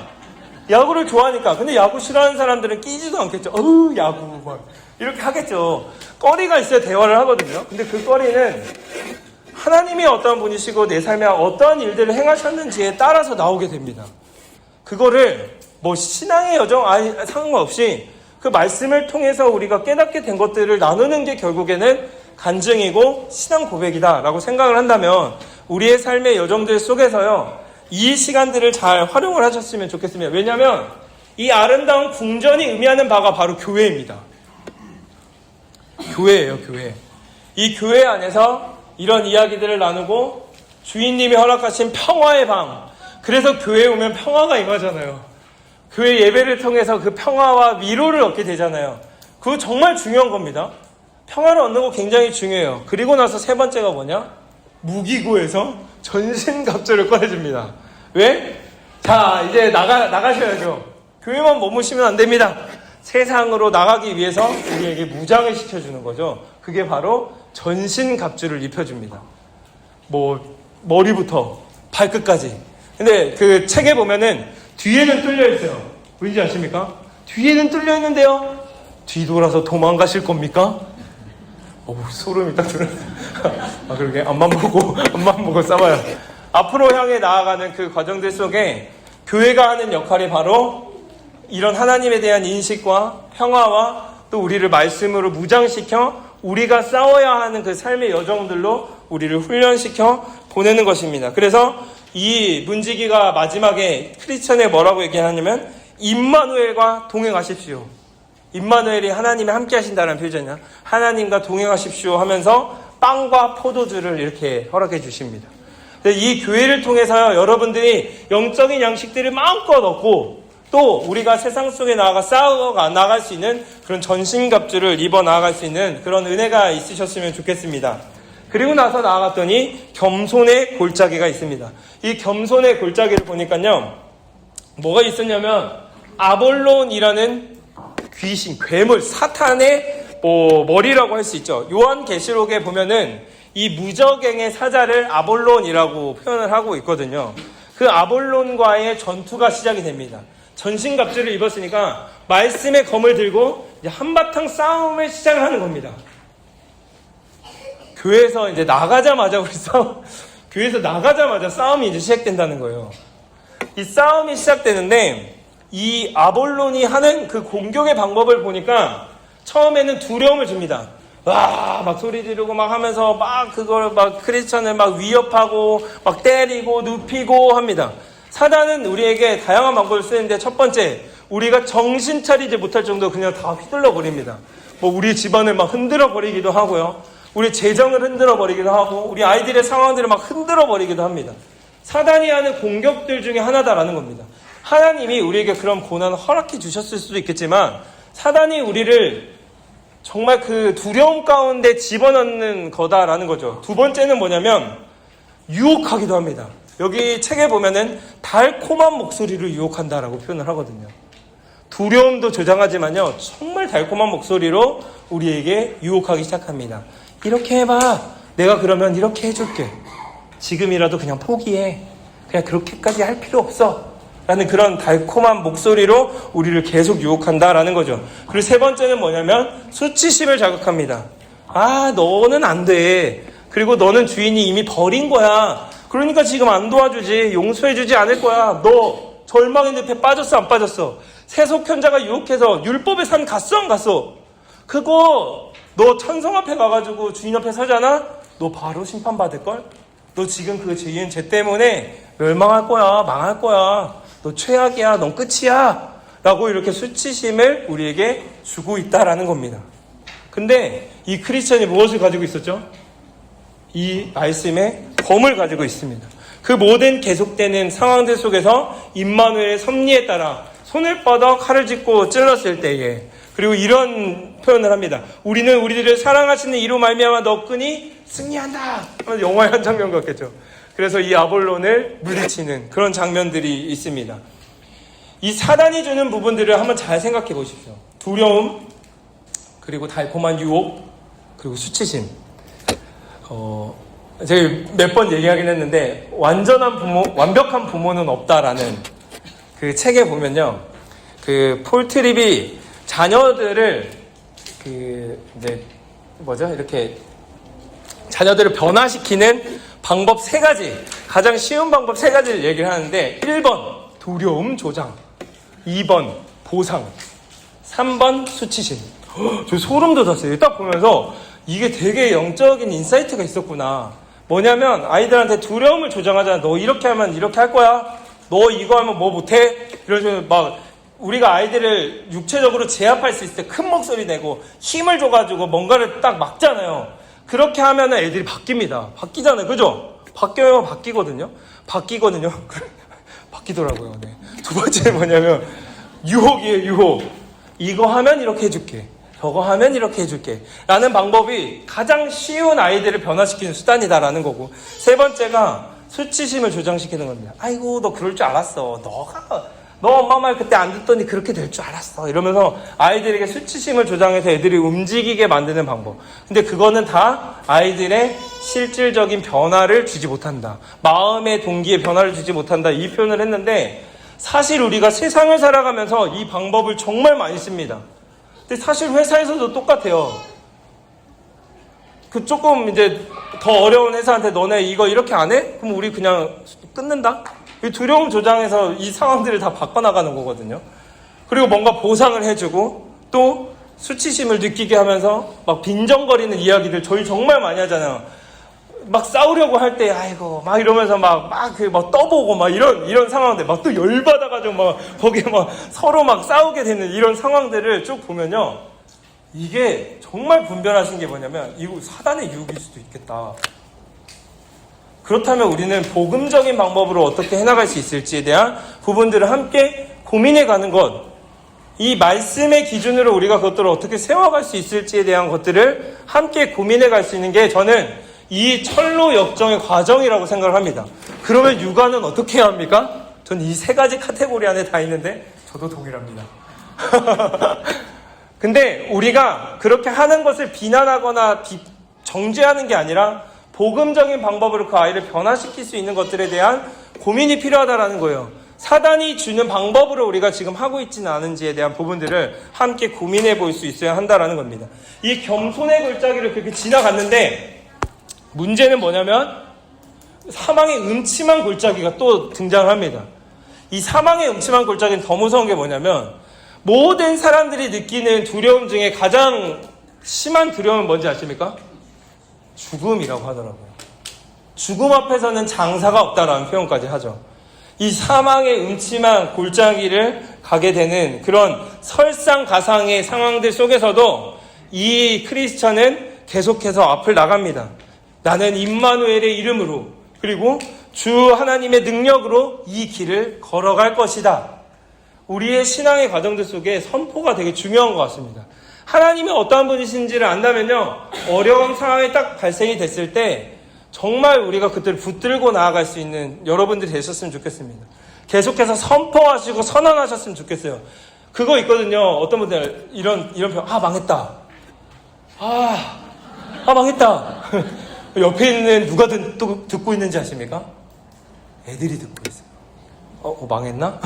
Speaker 1: 야구를 좋아하니까. 근데 야구 싫어하는 사람들은 끼지도 않겠죠. 야구 막 이렇게 하겠죠. 거리가 있어야 대화를 하거든요. 근데 그 거리는 하나님이 어떤 분이시고 내 삶에 어떠한 일들을 행하셨는지에 따라서 나오게 됩니다. 그거를 뭐 신앙의 여정 상관없이 그 말씀을 통해서 우리가 깨닫게 된 것들을 나누는 게 결국에는 간증이고 신앙 고백이다라고 생각을 한다면 우리의 삶의 여정들 속에서요, 이 시간들을 잘 활용을 하셨으면 좋겠습니다. 왜냐하면 이 아름다운 궁전이 의미하는 바가 바로 교회입니다. 교회예요, 교회. 이 교회 안에서 이런 이야기들을 나누고 주인님이 허락하신 평화의 방, 그래서 교회에 오면 평화가 임하잖아요. 교회 예배를 통해서 그 평화와 위로를 얻게 되잖아요. 그거 정말 중요한 겁니다. 평화를 얻는 거 굉장히 중요해요. 그리고 나서 세 번째가 뭐냐? 무기고에서 전신갑주를 꺼내줍니다. 왜? 자, 이제 나가셔야죠. 교회만 머무시면 안 됩니다. 세상으로 나가기 위해서 우리에게 무장을 시켜주는 거죠. 그게 바로 전신갑주를 입혀줍니다. 뭐 머리부터 발끝까지. 근데 그 책에 보면은 뒤에는 뚫려 있어요. 왠지 아십니까? 뒤에는 뚫려 있는데요. 뒤돌아서 도망가실 겁니까? 소름이 딱 들었어요. 그러게 앞만 보고 싸워요. 앞으로 향해 나아가는 그 과정들 속에 교회가 하는 역할이 바로 이런 하나님에 대한 인식과 평화와 또 우리를 말씀으로 무장시켜 우리가 싸워야 하는 그 삶의 여정들로 우리를 훈련시켜 보내는 것입니다. 그래서 이 문지기가 마지막에 크리스천에 뭐라고 얘기하냐면 임마누엘과 동행하십시오. 임마누엘이 하나님이 함께 하신다는 표현이냐, 하나님과 동행하십시오 하면서 빵과 포도주를 이렇게 허락해 주십니다. 이 교회를 통해서 여러분들이 영적인 양식들을 마음껏 얻고 또 우리가 세상 속에 나아갈 수 있는 그런 전신갑주를 입어 나아갈 수 있는 그런 은혜가 있으셨으면 좋겠습니다. 그리고 나서 나아갔더니 겸손의 골짜기가 있습니다. 이 겸손의 골짜기를 보니까요, 뭐가 있었냐면 아볼론이라는 귀신, 괴물, 사탄의 머리라고 할 수 있죠. 요한계시록에 보면은 이 무저갱의 사자를 아볼론이라고 표현을 하고 있거든요. 그 아볼론과의 전투가 시작이 됩니다. 전신갑주를 입었으니까 말씀의 검을 들고 이제 한바탕 싸움을 시작을 하는 겁니다. 교회에서 이제 나가자마자 교회에서 나가자마자 싸움이 이제 시작된다는 거예요. 이 싸움이 시작되는데 이 아볼론이 하는 그 공격의 방법을 보니까 처음에는 두려움을 줍니다. 와, 막 소리 지르고 막 하면서 막 그걸 막 크리스천을 막 위협하고 막 때리고 눕히고 합니다. 사단은 우리에게 다양한 방법을 쓰는데 첫 번째, 우리가 정신 차리지 못할 정도로 그냥 다 휘둘러 버립니다. 뭐 우리 집안을 막 흔들어 버리기도 하고요. 우리 재정을 흔들어 버리기도 하고 우리 아이들의 상황들을 막 흔들어 버리기도 합니다. 사단이 하는 공격들 중에 하나다라는 겁니다. 하나님이 우리에게 그런 고난을 허락해 주셨을 수도 있겠지만 사단이 우리를 정말 그 두려움 가운데 집어넣는 거다라는 거죠. 두 번째는 뭐냐면 유혹하기도 합니다. 여기 책에 보면은 달콤한 목소리로 유혹한다라고 표현을 하거든요. 두려움도 조장하지만요, 정말 달콤한 목소리로 우리에게 유혹하기 시작합니다. 이렇게 해봐. 내가 그러면 이렇게 해줄게. 지금이라도 그냥 포기해. 그냥 그렇게까지 할 필요 없어. 라는 그런 달콤한 목소리로 우리를 계속 유혹한다라는 거죠. 그리고 세 번째는 뭐냐면 수치심을 자극합니다. 아, 너는 안 돼. 그리고 너는 주인이 이미 버린 거야. 그러니까 지금 안 도와주지. 용서해주지 않을 거야. 너 절망의 늪에 빠졌어, 안 빠졌어? 세속현자가 유혹해서 율법의 산 갔어, 안 갔어? 그거 너 천성 앞에 가가지고 주인 앞에 서잖아? 너 바로 심판받을걸? 너 지금 그 죄인 죄 때문에 멸망할 거야. 망할 거야. 너 최악이야. 넌 끝이야. 라고 이렇게 수치심을 우리에게 주고 있다라는 겁니다. 근데 이 크리스천이 무엇을 가지고 있었죠? 이 말씀의 검을 가지고 있습니다. 그 모든 계속되는 상황들 속에서 임마누엘의 섭리에 따라 손을 뻗어 칼을 짚고 찔렀을 때에, 그리고 이런 표현을 합니다. 우리는 우리들을 사랑하시는 이로 말미암아 너끈히 승리한다. 영화의 한 장면 같겠죠. 그래서 이 아볼론을 물리치는 그런 장면들이 있습니다. 이 사단이 주는 부분들을 한번 잘 생각해 보십시오. 두려움, 그리고 달콤한 유혹, 그리고 수치심. 제가 몇 번 얘기하긴 했는데 완벽한 부모는 없다라는 그 책에 보면요, 그 폴 트립이 자녀들을 이렇게 자녀들을 변화시키는 방법 3가지, 가장 쉬운 방법 3가지를 얘기를 하는데 1번 두려움 조장, 2번 보상, 3번 수치심. 저 소름 돋았어요. 딱 보면서 이게 되게 영적인 인사이트가 있었구나. 뭐냐면 아이들한테 두려움을 조장하잖아. 너 이렇게 하면 이렇게 할 거야. 너 이거 하면 뭐 못해. 이런 식으로 막 우리가 아이들을 육체적으로 제압할 수 있을 때 큰 목소리 내고 힘을 줘가지고 뭔가를 딱 막잖아요. 그렇게 하면 애들이 바뀝니다. 바뀌잖아요. 그죠? 바뀌거든요. 바뀌더라고요. 네. 두 번째 뭐냐면 유혹이에요. 유혹. 이거 하면 이렇게 해줄게. 저거 하면 이렇게 해줄게. 라는 방법이 가장 쉬운 아이들을 변화시키는 수단이다라는 거고, 세 번째가 수치심을 조장시키는 겁니다. 아이고, 너 그럴 줄 알았어. 너 엄마 말 그때 안 듣더니 그렇게 될 줄 알았어. 이러면서 아이들에게 수치심을 조장해서 애들이 움직이게 만드는 방법. 근데 그거는 다 아이들의 실질적인 변화를 주지 못한다. 마음의 동기의 변화를 주지 못한다. 이 표현을 했는데, 사실 우리가 세상을 살아가면서 이 방법을 정말 많이 씁니다. 근데 사실 회사에서도 똑같아요. 그 조금 이제 더 어려운 회사한테 너네 이거 이렇게 안 해? 그럼 우리 그냥 끊는다? 이 두려움 조장해서 이 상황들을 다 바꿔나가는 거거든요. 그리고 뭔가 보상을 해주고 또 수치심을 느끼게 하면서 막 빈정거리는 이야기들 저희 정말 많이 하잖아요. 막 싸우려고 할 때 아이고 막 이러면서 막 떠보고 막 이런 상황들 막 또 열받아가지고 막 거기에 막 서로 막 싸우게 되는 이런 상황들을 쭉 보면요, 이게 정말 분별하신 게 뭐냐면 이거 사단의 유혹일 수도 있겠다. 그렇다면 우리는 복음적인 방법으로 어떻게 해나갈 수 있을지에 대한 부분들을 함께 고민해가는 것, 이 말씀의 기준으로 우리가 그것들을 어떻게 세워갈 수 있을지에 대한 것들을 함께 고민해갈 수 있는 게 저는 이 철로 역정의 과정이라고 생각을 합니다. 그러면 육아는 어떻게 해야 합니까? 전 이 3가지 카테고리 안에 다 있는데 저도 동일합니다. 근데 우리가 그렇게 하는 것을 비난하거나 정죄하는 게 아니라 복음적인 방법으로 그 아이를 변화시킬 수 있는 것들에 대한 고민이 필요하다라는 거예요. 사단이 주는 방법으로 우리가 지금 하고 있지는 않은지에 대한 부분들을 함께 고민해 볼 수 있어야 한다라는 겁니다. 이 겸손의 골짜기를 그렇게 지나갔는데 문제는 뭐냐면 사망의 음침한 골짜기가 또 등장을 합니다. 이 사망의 음침한 골짜기는 더 무서운 게 뭐냐면 모든 사람들이 느끼는 두려움 중에 가장 심한 두려움은 뭔지 아십니까? 죽음이라고 하더라고요. 죽음 앞에서는 장사가 없다라는 표현까지 하죠. 이 사망의 음침한 골짜기를 가게 되는 그런 설상가상의 상황들 속에서도 이 크리스천은 계속해서 앞을 나갑니다. 나는 임마누엘의 이름으로 그리고 주 하나님의 능력으로 이 길을 걸어갈 것이다. 우리의 신앙의 과정들 속에 선포가 되게 중요한 것 같습니다. 하나님이 어떠한 분이신지를 안다면요, 어려운 상황이 딱 발생이 됐을 때 정말 우리가 그들을 붙들고 나아갈 수 있는 여러분들이 되셨으면 좋겠습니다. 계속해서 선포하시고 선언하셨으면 좋겠어요. 그거 있거든요. 어떤 분들 이런 표현, 망했다. 망했다. 옆에 있는 누가 듣고 있는지 아십니까? 애들이 듣고 있어요. 망했나?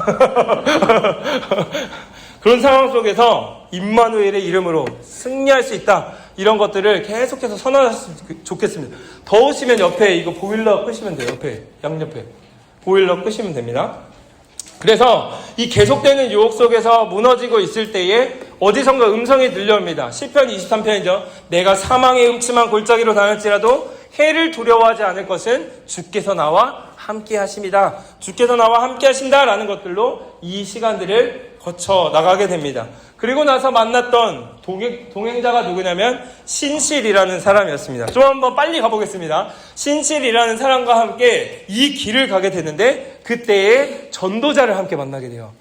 Speaker 1: 그런 상황 속에서 임마누엘의 이름으로 승리할 수 있다. 이런 것들을 계속해서 선언하셨으면 좋겠습니다. 더우시면 옆에 이거 보일러 끄시면 돼요. 옆에, 양옆에. 보일러 끄시면 됩니다. 그래서 이 계속되는 유혹 속에서 무너지고 있을 때에 어디선가 음성이 들려옵니다. 시편 23편이죠. 내가 사망의 음침한 골짜기로 다닐지라도 해를 두려워하지 않을 것은 주께서 나와 함께 하십니다. 주께서 나와 함께 하신다라는 것들로 이 시간들을 거쳐 나가게 됩니다. 그리고 나서 만났던 동행자가 누구냐면 신실이라는 사람이었습니다. 좀 한번 빨리 가보겠습니다. 신실이라는 사람과 함께 이 길을 가게 되는데 그때에 전도자를 함께 만나게 돼요.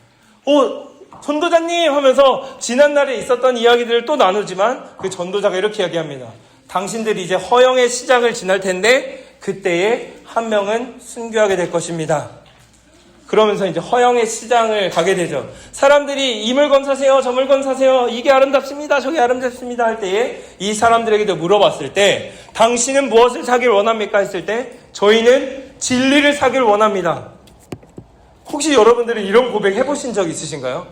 Speaker 1: 전도자님 하면서 지난날에 있었던 이야기들을 또 나누지만 그 전도자가 이렇게 이야기합니다. 당신들이 이제 허영의 시장을 지날 텐데 그때에 한 명은 순교하게 될 것입니다. 그러면서 이제 허영의 시장을 가게 되죠. 사람들이 이 물건 사세요, 저 물건 사세요, 이게 아름답습니다, 저게 아름답습니다 할 때에 이 사람들에게도 물어봤을 때 당신은 무엇을 사길 원합니까? 했을 때 저희는 진리를 사길 원합니다. 혹시 여러분들은 이런 고백 해보신 적 있으신가요?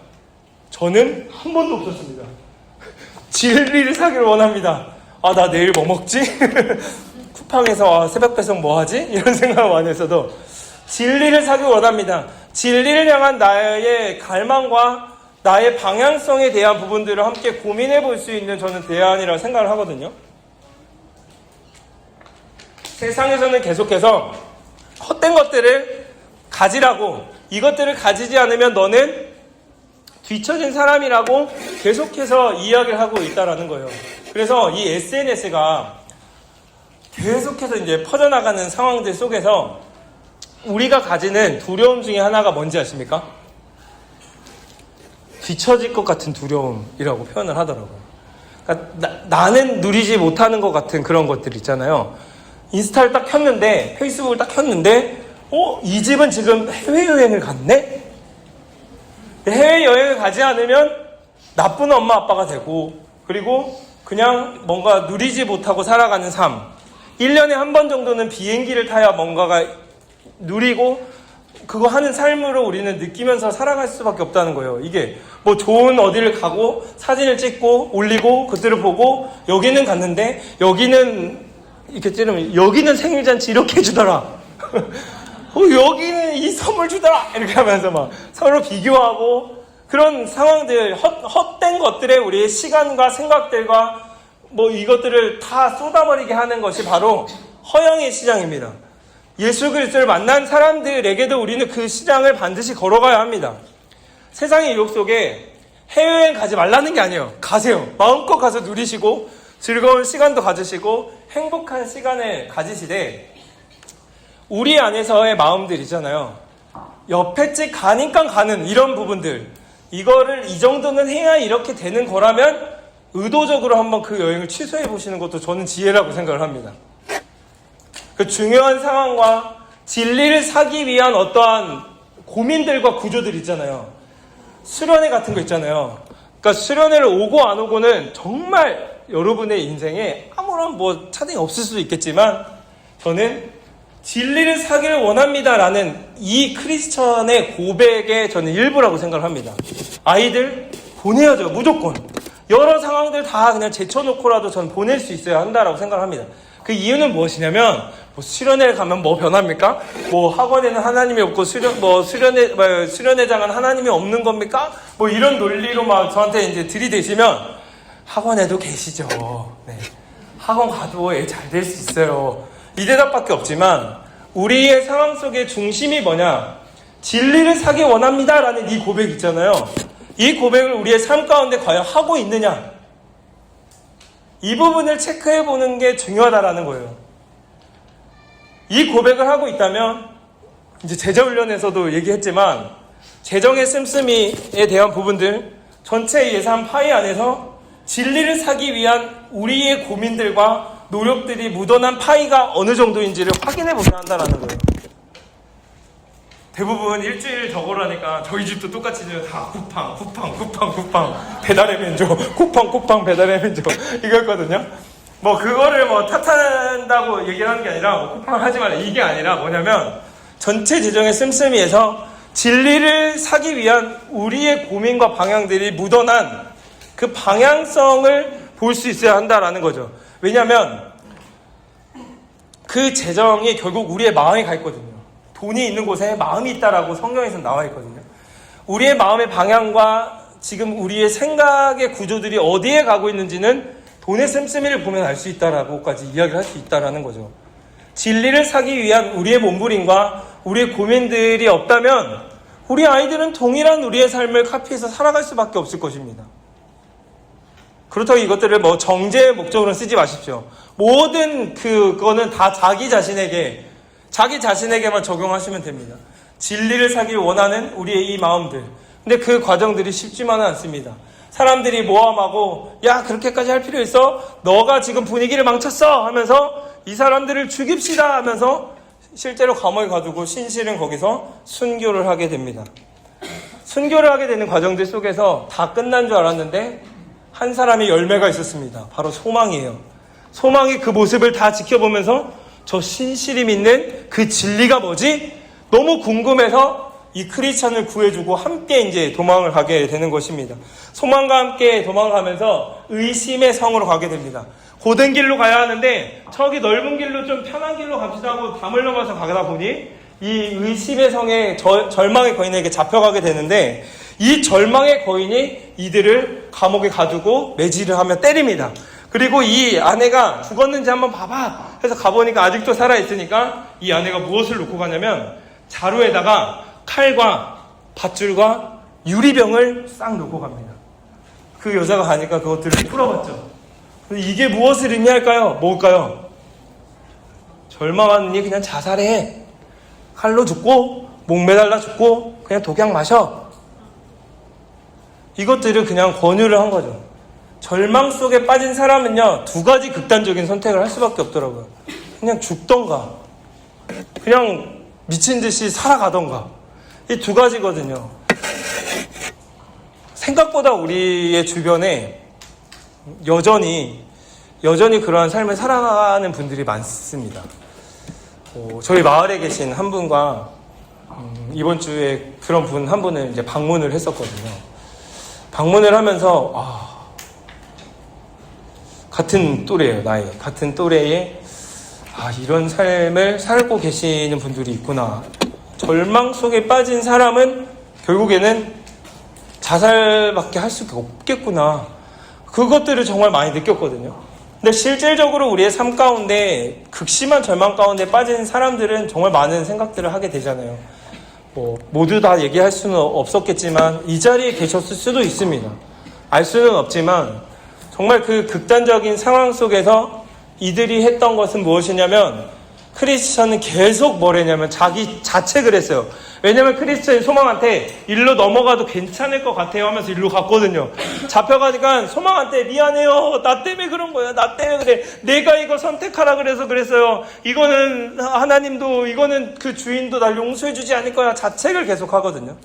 Speaker 1: 저는 한 번도 없었습니다. 진리를 사길 원합니다. 나 내일 뭐 먹지? 쿠팡에서 새벽 배송 뭐 하지? 이런 생각 많이 했어도 진리를 사길 원합니다. 진리를 향한 나의 갈망과 나의 방향성에 대한 부분들을 함께 고민해 볼 수 있는 저는 대안이라고 생각을 하거든요. 세상에서는 계속해서 헛된 것들을 가지라고, 이것들을 가지지 않으면 너는 뒤처진 사람이라고 계속해서 이야기를 하고 있다라는 거예요. 그래서 이 SNS가 계속해서 이제 퍼져나가는 상황들 속에서 우리가 가지는 두려움 중에 하나가 뭔지 아십니까? 뒤처질 것 같은 두려움이라고 표현을 하더라고요. 그러니까 나는 누리지 못하는 것 같은 그런 것들 있잖아요. 인스타를 딱 켰는데, 페이스북을 딱 켰는데, 이 집은 지금 해외여행을 갔네? 해외여행을 가지 않으면 나쁜 엄마 아빠가 되고, 그리고 그냥 뭔가 누리지 못하고 살아가는 삶. 1년에 한 번 정도는 비행기를 타야 뭔가가 누리고 그거 하는 삶으로 우리는 느끼면서 살아갈 수밖에 없다는 거예요. 이게 뭐 좋은 어디를 가고 사진을 찍고 올리고 그들을 보고 여기는 갔는데 여기는 이렇게 찌르면 여기는 생일잔치 이렇게 해주더라. 여기는 이 선물 주더라. 이렇게 하면서 막 서로 비교하고 그런 상황들, 헛된 것들에 우리의 시간과 생각들과 뭐 이것들을 다 쏟아버리게 하는 것이 바로 허영의 시장입니다. 예수 그리스도를 만난 사람들에게도 우리는 그 시장을 반드시 걸어가야 합니다. 세상의 유혹 속에 해외여행 가지 말라는 게 아니에요. 가세요. 마음껏 가서 누리시고 즐거운 시간도 가지시고 행복한 시간을 가지시되 우리 안에서의 마음들 있잖아요. 옆에 집 가니까 가는 이런 부분들, 이거를 이 정도는 해야 이렇게 되는 거라면 의도적으로 한번 그 여행을 취소해 보시는 것도 저는 지혜라고 생각을 합니다. 그 중요한 상황과 진리를 사기 위한 어떠한 고민들과 구조들 있잖아요. 수련회 같은 거 있잖아요. 그러니까 수련회를 오고 안 오고는 정말 여러분의 인생에 아무런 뭐 차등이 없을 수도 있겠지만 저는 진리를 사기를 원합니다라는 이 크리스천의 고백의 저는 일부라고 생각을 합니다. 아이들 보내야죠. 무조건. 여러 상황들 다 그냥 제쳐놓고라도 저는 보낼 수 있어야 한다라고 생각을 합니다. 그 이유는 무엇이냐면 뭐 수련회 가면 뭐 변합니까? 뭐 학원에는 하나님이 없고 수련회장은 하나님이 없는 겁니까? 뭐 이런 논리로 막 저한테 이제 들이대시면 학원에도 계시죠. 네. 학원 가도 애 잘 될 수 있어요. 이 대답밖에 없지만 우리의 상황 속의 중심이 뭐냐? 진리를 사기 원합니다라는 이 고백 있잖아요. 이 고백을 우리의 삶 가운데 과연 하고 있느냐? 이 부분을 체크해 보는 게 중요하다라는 거예요. 이 고백을 하고 있다면 이제 제자훈련에서도 얘기했지만 재정의 씀씀이에 대한 부분들 전체 예산 파이 안에서 진리를 사기 위한 우리의 고민들과 노력들이 묻어난 파이가 어느 정도인지를 확인해 보셔야 한다는 거예요. 대부분 일주일 저거라니까 저희 집도 똑같이 다 쿠팡 배달의 민족 쿠팡 배달의 민족 이거였거든요. 뭐 그거를 뭐 탓한다고 얘기를 하는 게 아니라 뭐 쿠팡을 하지 말라 이게 아니라 뭐냐면 전체 재정의 씀씀이에서 진리를 사기 위한 우리의 고민과 방향들이 묻어난 그 방향성을 볼 수 있어야 한다라는 거죠. 왜냐하면 그 재정이 결국 우리의 마음에 가 있거든요. 돈이 있는 곳에 마음이 있다라고 성경에서 나와 있거든요. 우리의 마음의 방향과 지금 우리의 생각의 구조들이 어디에 가고 있는지는 돈의 씀씀이를 보면 알 수 있다라고까지 이야기를 할 수 있다라는 거죠. 진리를 사기 위한 우리의 몸부림과 우리의 고민들이 없다면 우리 아이들은 동일한 우리의 삶을 카피해서 살아갈 수밖에 없을 것입니다. 그렇다고 이것들을 뭐 정죄의 목적으로 쓰지 마십시오. 모든 그거는 다 자기 자신에게만 적용하시면 됩니다. 진리를 사길 원하는 우리의 이 마음들. 근데 그 과정들이 쉽지만은 않습니다. 사람들이 모함하고 야 그렇게까지 할 필요 있어? 너가 지금 분위기를 망쳤어 하면서 이 사람들을 죽입시다 하면서 실제로 감옥에 가두고 신실은 거기서 순교를 하게 됩니다. 순교를 하게 되는 과정들 속에서 다 끝난 줄 알았는데 한 사람의 열매가 있었습니다. 바로 소망이에요. 소망이 그 모습을 다 지켜보면서 저 신실히 믿는 그 진리가 뭐지? 너무 궁금해서 이 크리스찬을 구해주고 함께 이제 도망을 가게 되는 것입니다. 소망과 함께 도망을 가면서 의심의 성으로 가게 됩니다. 고된 길로 가야 하는데 저기 넓은 길로 좀 편한 길로 갑시다 하고 담을 넘어서 가다 보니 이 의심의 성에 절망의 거인에게 잡혀가게 되는데 이 절망의 거인이 이들을 감옥에 가두고 매질을 하며 때립니다. 그리고 이 아내가 죽었는지 한번 봐봐 해서 가보니까 아직도 살아있으니까 이 아내가 무엇을 놓고 가냐면 자루에다가 칼과 밧줄과 유리병을 싹 놓고 갑니다. 그 여자가 가니까 그것들을 풀어봤죠. 이게 무엇을 의미할까요? 뭘까요? 절망하느니 그냥 자살해. 칼로 죽고 목 매달라 죽고 그냥 독약 마셔. 이것들을 그냥 권유를 한 거죠. 절망 속에 빠진 사람은요, 두 가지 극단적인 선택을 할 수밖에 없더라고요. 그냥 죽던가, 그냥 미친 듯이 살아가던가. 이 두 가지거든요. 생각보다 우리의 주변에 여전히 그러한 삶을 살아가는 분들이 많습니다. 저희 마을에 계신 한 분과 이번 주에 그런 분 한 분을 이제 방문을 했었거든요. 방문을 하면서 같은 또래예요, 나이. 같은 또래에 이런 삶을 살고 계시는 분들이 있구나. 절망 속에 빠진 사람은 결국에는 자살밖에 할 수가 없겠구나. 그것들을 정말 많이 느꼈거든요. 근데 실질적으로 우리의 삶 가운데 극심한 절망 가운데 빠진 사람들은 정말 많은 생각들을 하게 되잖아요. 모두 다 얘기할 수는 없었겠지만 이 자리에 계셨을 수도 있습니다. 알 수는 없지만 정말 그 극단적인 상황 속에서 이들이 했던 것은 무엇이냐면 크리스천은 계속 뭐랬냐면 자기 자책을 했어요. 왜냐면 크리스천이 소망한테 일로 넘어가도 괜찮을 것 같아요 하면서 일로 갔거든요. 잡혀가니까 소망한테 미안해요. 나 때문에 그런 거야. 나 때문에 그래. 내가 이거 선택하라 그래서 그랬어요. 이거는 하나님도 이거는 그 주인도 날 용서해 주지 않을 거야. 자책을 계속 하거든요.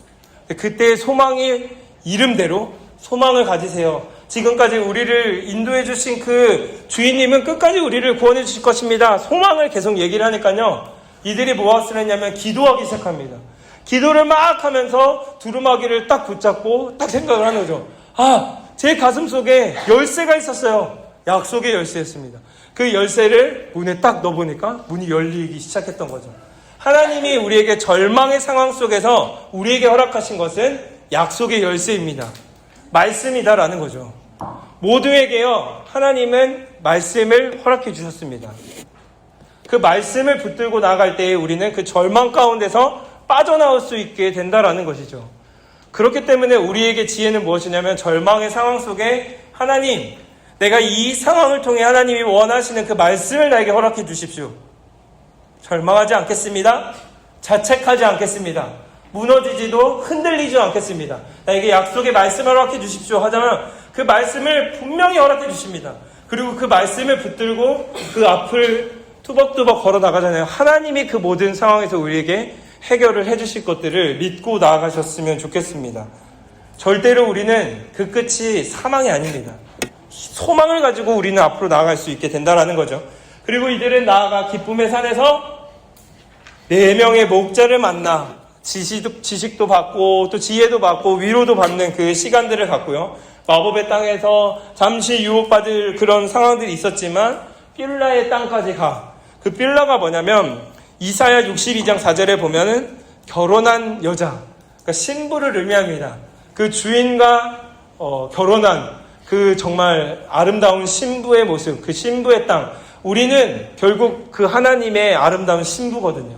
Speaker 1: 그때 소망이 이름대로 소망을 가지세요. 지금까지 우리를 인도해 주신 그 주인님은 끝까지 우리를 구원해 주실 것입니다. 소망을 계속 얘기를 하니까요. 이들이 무엇을 했냐면 기도하기 시작합니다. 기도를 막 하면서 두루마기를 딱 붙잡고 딱 생각을 하는 거죠. 제 가슴 속에 열쇠가 있었어요. 약속의 열쇠였습니다. 그 열쇠를 문에 딱 넣어보니까 문이 열리기 시작했던 거죠. 하나님이 우리에게 절망의 상황 속에서 우리에게 허락하신 것은 약속의 열쇠입니다. 말씀이다라는 거죠. 모두에게요, 하나님은 말씀을 허락해 주셨습니다. 그 말씀을 붙들고 나아갈 때에 우리는 그 절망 가운데서 빠져나올 수 있게 된다라는 것이죠. 그렇기 때문에 우리에게 지혜는 무엇이냐면 절망의 상황 속에 하나님, 내가 이 상황을 통해 하나님이 원하시는 그 말씀을 나에게 허락해 주십시오. 절망하지 않겠습니다. 자책하지 않겠습니다. 무너지지도 흔들리지도 않겠습니다. 나에게 약속의 말씀을 허락해 주십시오 하자면 그 말씀을 분명히 허락해 주십니다. 그리고 그 말씀을 붙들고 그 앞을 투벅투벅 걸어 나가잖아요. 하나님이 그 모든 상황에서 우리에게 해결을 해주실 것들을 믿고 나아가셨으면 좋겠습니다. 절대로 우리는 그 끝이 사망이 아닙니다. 소망을 가지고 우리는 앞으로 나아갈 수 있게 된다는 거죠. 그리고 이들은 나아가 기쁨의 산에서 4명의 목자를 만나 지식도 받고 또 지혜도 받고 위로도 받는 그 시간들을 갖고요. 마법의 땅에서 잠시 유혹받을 그런 상황들이 있었지만 뷸라의 땅까지 가. 그 뷸라가 뭐냐면 이사야 62장 4절에 보면은 결혼한 여자, 그러니까 신부를 의미합니다. 그 주인과 결혼한 그 정말 아름다운 신부의 모습, 그 신부의 땅. 우리는 결국 그 하나님의 아름다운 신부거든요.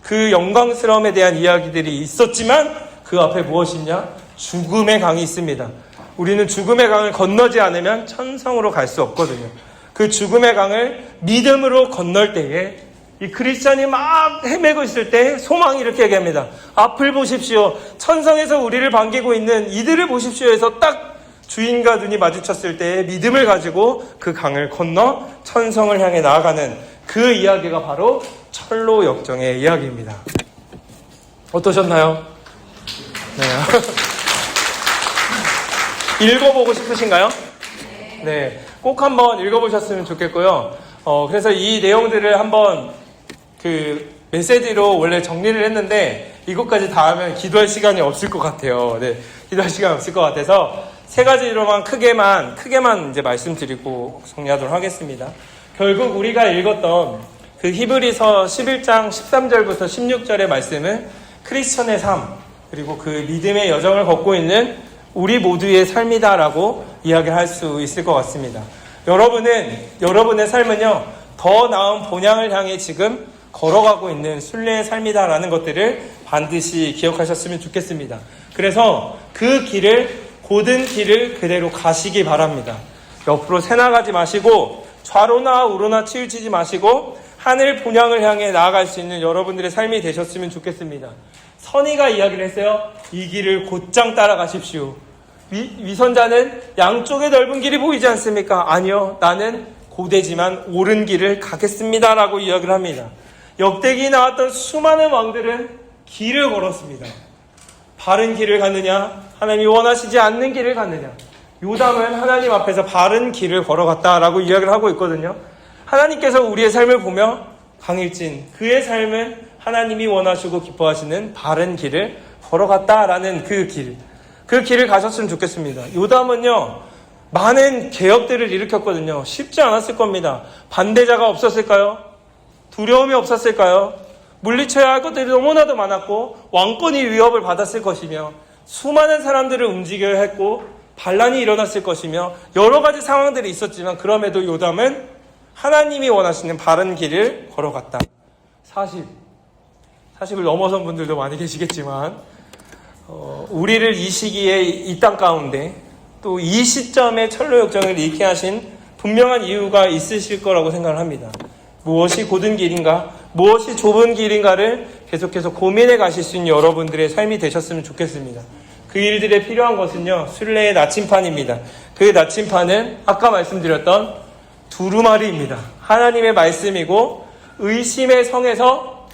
Speaker 1: 그 영광스러움에 대한 이야기들이 있었지만 그 앞에 무엇이냐? 죽음의 강이 있습니다. 우리는 죽음의 강을 건너지 않으면 천성으로 갈 수 없거든요. 그 죽음의 강을 믿음으로 건널 때에 이 크리스찬이 막 헤매고 있을 때 소망이 이렇게 얘기합니다. 앞을 보십시오. 천성에서 우리를 반기고 있는 이들을 보십시오 해서 딱 주인과 눈이 마주쳤을 때 믿음을 가지고 그 강을 건너 천성을 향해 나아가는 그 이야기가 바로 철로 역정의 이야기입니다. 어떠셨나요? 네. 읽어보고 싶으신가요? 네. 꼭 한번 읽어보셨으면 좋겠고요. 그래서 이 내용들을 한번 그 메시지로 원래 정리를 했는데 이것까지 다 하면 기도할 시간이 없을 것 같아요. 네. 기도할 시간이 없을 것 같아서 3가지로만 크게만 이제 말씀드리고 정리하도록 하겠습니다. 결국 우리가 읽었던 그 히브리서 11장 13절부터 16절의 말씀은 크리스천의 삶, 그리고 그 믿음의 여정을 걷고 있는 우리 모두의 삶이다라고 이야기할 수 있을 것 같습니다. 여러분의 삶은요, 더 나은 본향을 향해 지금 걸어가고 있는 순례의 삶이다라는 것들을 반드시 기억하셨으면 좋겠습니다. 그래서 그 고든 길을 그대로 가시기 바랍니다. 옆으로 새나가지 마시고 좌로나 우로나 치우치지 마시고 하늘 본향을 향해 나아갈 수 있는 여러분들의 삶이 되셨으면 좋겠습니다. 선의가 이야기를 했어요. 이 길을 곧장 따라가십시오. 위선자는 양쪽에 넓은 길이 보이지 않습니까? 아니요, 나는 고되지만 옳은 길을 가겠습니다 라고 이야기를 합니다. 역대기에 나왔던 수많은 왕들은 길을 걸었습니다. 바른 길을 갔느냐? 하나님이 원하시지 않는 길을 갔느냐? 요담은 하나님 앞에서 바른 길을 걸어갔다라고 이야기를 하고 있거든요. 하나님께서 우리의 삶을 보며 강일진, 그의 삶은 하나님이 원하시고 기뻐하시는 바른 길을 걸어갔다라는 그 길을 가셨으면 좋겠습니다. 요담은요, 많은 개혁들을 일으켰거든요. 쉽지 않았을 겁니다. 반대자가 없었을까요? 두려움이 없었을까요? 물리쳐야 할 것들이 너무나도 많았고 왕권이 위협을 받았을 것이며 수많은 사람들을 움직여야 했고 반란이 일어났을 것이며 여러 가지 상황들이 있었지만 그럼에도 요담은 하나님이 원하시는 바른 길을 걸어갔다. 40을 넘어선 분들도 많이 계시겠지만 우리를 이 시기에 이 땅 가운데 또 이 시점에 철로 역정을 잃게 하신 분명한 이유가 있으실 거라고 생각을 합니다. 무엇이 고든 길인가, 무엇이 좁은 길인가를 계속해서 고민해 가실 수 있는 여러분들의 삶이 되셨으면 좋겠습니다. 그 일들에 필요한 것은요, 순례의 나침판입니다. 그 나침판은 아까 말씀드렸던 두루마리입니다. 하나님의 말씀이고 의심의 성에서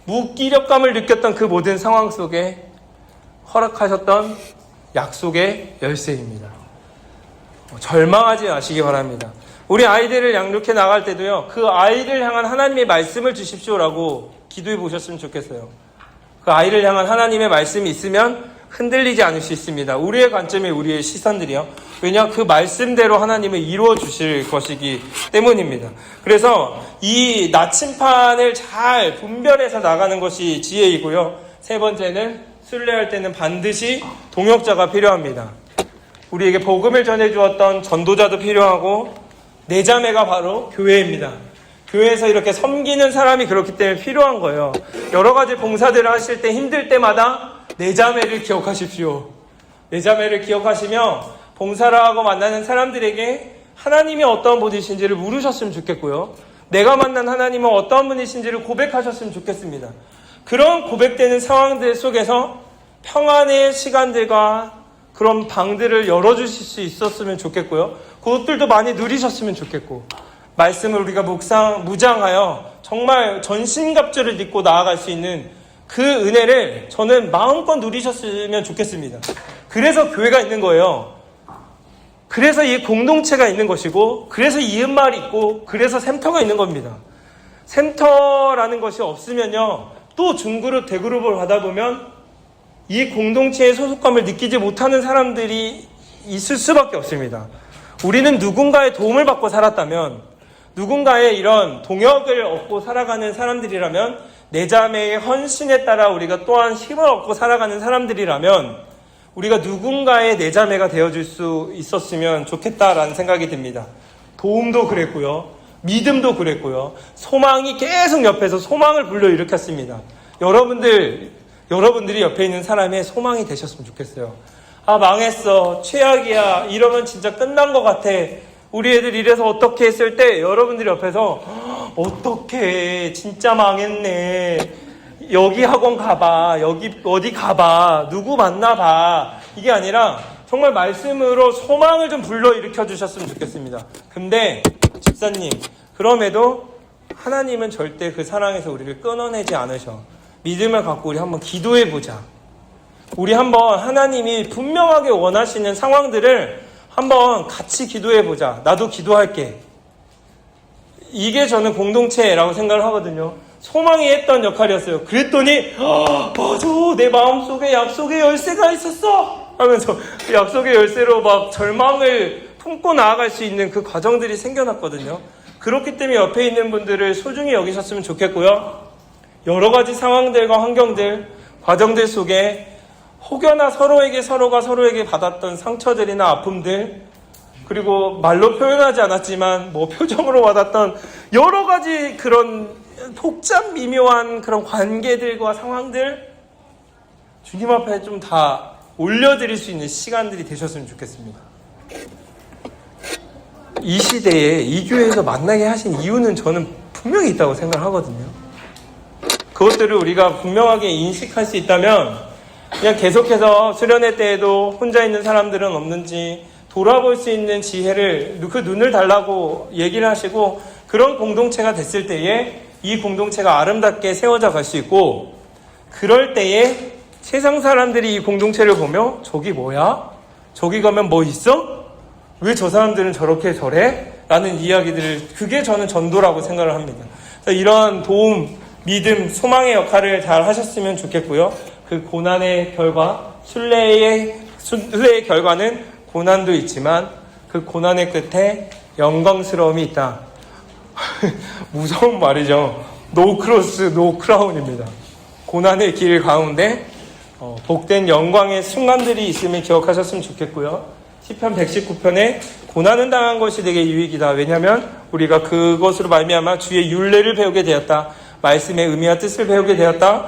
Speaker 1: 무기력감을 느꼈던 그 모든 상황 속에 허락하셨던 약속의 열쇠입니다. 절망하지 마시기 바랍니다. 우리 아이들을 양육해 나갈 때도요, 그 아이를 향한 하나님의 말씀을 주십시오라고 기도해 보셨으면 좋겠어요. 그 아이를 향한 하나님의 말씀이 있으면 흔들리지 않을 수 있습니다. 우리의 관점에 우리의 시선들이요. 왜냐? 그 말씀대로 하나님을 이루어 주실 것이기 때문입니다. 그래서 이 나침판을 잘 분별해서 나가는 것이 지혜이고요. 세 번째는 순례할 때는 반드시 동역자가 필요합니다. 우리에게 복음을 전해주었던 전도자도 필요하고 내 자매가 바로 교회입니다. 교회에서 이렇게 섬기는 사람이 그렇기 때문에 필요한 거예요. 여러 가지 봉사들을 하실 때 힘들 때마다 내 자매를 기억하십시오. 내 자매를 기억하시며 봉사를 하고 만나는 사람들에게 하나님이 어떤 분이신지를 물으셨으면 좋겠고요. 내가 만난 하나님은 어떤 분이신지를 고백하셨으면 좋겠습니다. 그런 고백되는 상황들 속에서 평안의 시간들과 그런 방들을 열어주실 수 있었으면 좋겠고요. 그것들도 많이 누리셨으면 좋겠고, 말씀을 우리가 무장하여 정말 전신갑주를 입고 나아갈 수 있는 그 은혜를 저는 마음껏 누리셨으면 좋겠습니다. 그래서 교회가 있는 거예요. 그래서 이 공동체가 있는 것이고, 그래서 이음말이 있고, 그래서 샘터가 있는 겁니다. 샘터라는 것이 없으면요, 또 중그룹, 대그룹을 하다 보면 이 공동체의 소속감을 느끼지 못하는 사람들이 있을 수밖에 없습니다. 우리는 누군가의 도움을 받고 살았다면, 누군가의 이런 동역을 얻고 살아가는 사람들이라면, 내 자매의 헌신에 따라 우리가 또한 힘을 얻고 살아가는 사람들이라면 우리가 누군가의 내 자매가 되어줄 수 있었으면 좋겠다라는 생각이 듭니다. 도움도 그랬고요. 믿음도 그랬고요. 소망이 계속 옆에서 소망을 불러일으켰습니다. 여러분들이 옆에 있는 사람의 소망이 되셨으면 좋겠어요. 아, 망했어. 최악이야. 이러면 진짜 끝난 것 같아. 우리 애들 이래서 어떻게 했을 때 여러분들이 옆에서 어떻게 진짜 망했네. 여기 학원 가봐. 여기 어디 가봐. 누구 만나봐. 이게 아니라 정말 말씀으로 소망을 좀 불러일으켜 주셨으면 좋겠습니다. 근데 집사님, 그럼에도 하나님은 절대 그 사랑에서 우리를 끊어내지 않으셔. 믿음을 갖고 우리 한번 기도해보자. 우리 한번 하나님이 분명하게 원하시는 상황들을 한번 같이 기도해보자. 나도 기도할게. 이게 저는 공동체라고 생각을 하거든요. 소망이 했던 역할이었어요. 그랬더니 맞아, 내 마음속에 약속의 열쇠가 있었어 하면서 약속의 열쇠로 막 절망을 품고 나아갈 수 있는 그 과정들이 생겨났거든요. 그렇기 때문에 옆에 있는 분들을 소중히 여기셨으면 좋겠고요. 여러 가지 상황들과 환경들, 과정들 속에 혹여나 서로가 서로에게 받았던 상처들이나 아픔들, 그리고 말로 표현하지 않았지만 표정으로 받았던 여러 가지 그런 복잡 미묘한 그런 관계들과 상황들, 주님 앞에 좀 다 올려드릴 수 있는 시간들이 되셨으면 좋겠습니다. 이 시대에 이 교회에서 만나게 하신 이유는 저는 분명히 있다고 생각하거든요. 그것들을 우리가 분명하게 인식할 수 있다면 그냥 계속해서 수련회 때에도 혼자 있는 사람들은 없는지 돌아볼 수 있는 지혜를, 그 눈을 달라고 얘기를 하시고, 그런 공동체가 됐을 때에 이 공동체가 아름답게 세워져 갈 수 있고, 그럴 때에 세상 사람들이 이 공동체를 보며 저기 뭐야? 저기 가면 뭐 있어? 왜 저 사람들은 저렇게 저래? 라는 이야기들을, 그게 저는 전도라고 생각을 합니다. 이런 도움, 믿음, 소망의 역할을 잘 하셨으면 좋겠고요. 그 고난의 결과, 순례의 결과는 고난도 있지만 그 고난의 끝에 영광스러움이 있다. 무서운 말이죠. 노 크로스, 노 크라운입니다. 고난의 길 가운데 복된 영광의 순간들이 있음을 기억하셨으면 좋겠고요. 시편 119편에 고난은 당한 것이 되게 유익이다. 왜냐하면 우리가 그것으로 말미암아 주의 율례를 배우게 되었다. 말씀의 의미와 뜻을 배우게 되었다.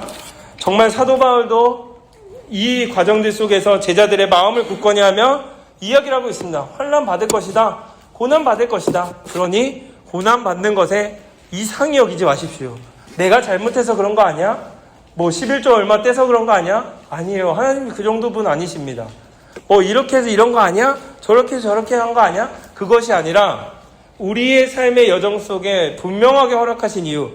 Speaker 1: 정말 사도 바울도 이 과정들 속에서 제자들의 마음을 굳건히 하며 이야기를 하고 있습니다. 환난 받을 것이다. 고난 받을 것이다. 그러니 고난 받는 것에 이상히 여기지 마십시오. 내가 잘못해서 그런 거 아니야? 11조 얼마 떼서 그런 거 아니야? 아니에요. 하나님이 그 정도 분 아니십니다. 이렇게 해서 이런 거 아니야? 저렇게 해서 저렇게 한 거 아니야? 그것이 아니라 우리의 삶의 여정 속에 분명하게 허락하신 이유,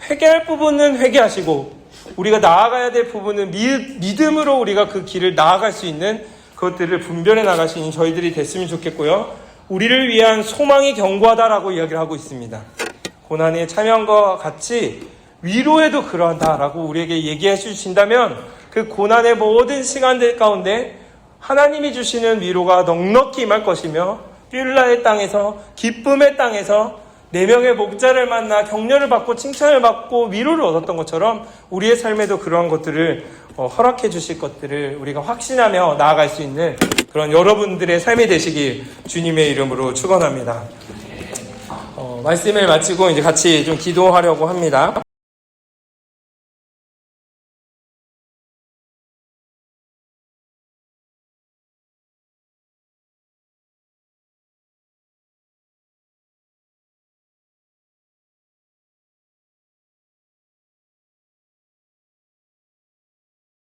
Speaker 1: 회개할 부분은 회개하시고 우리가 나아가야 될 부분은 믿음으로 우리가 그 길을 나아갈 수 있는 그것들을 분별해 나가시는 저희들이 됐으면 좋겠고요. 우리를 위한 소망이 견고하다라고 이야기를 하고 있습니다. 고난에 참여한 것과 같이 위로에도 그러하다라고 우리에게 얘기해 주신다면 그 고난의 모든 시간들 가운데 하나님이 주시는 위로가 넉넉히 임할 것이며 뷸라의 땅에서 기쁨의 땅에서 4명의 목자를 만나 격려를 받고 칭찬을 받고 위로를 얻었던 것처럼 우리의 삶에도 그러한 것들을 허락해 주실 것들을 우리가 확신하며 나아갈 수 있는 그런 여러분들의 삶이 되시길 주님의 이름으로 축원합니다. 말씀을 마치고 이제 같이 좀 기도하려고 합니다.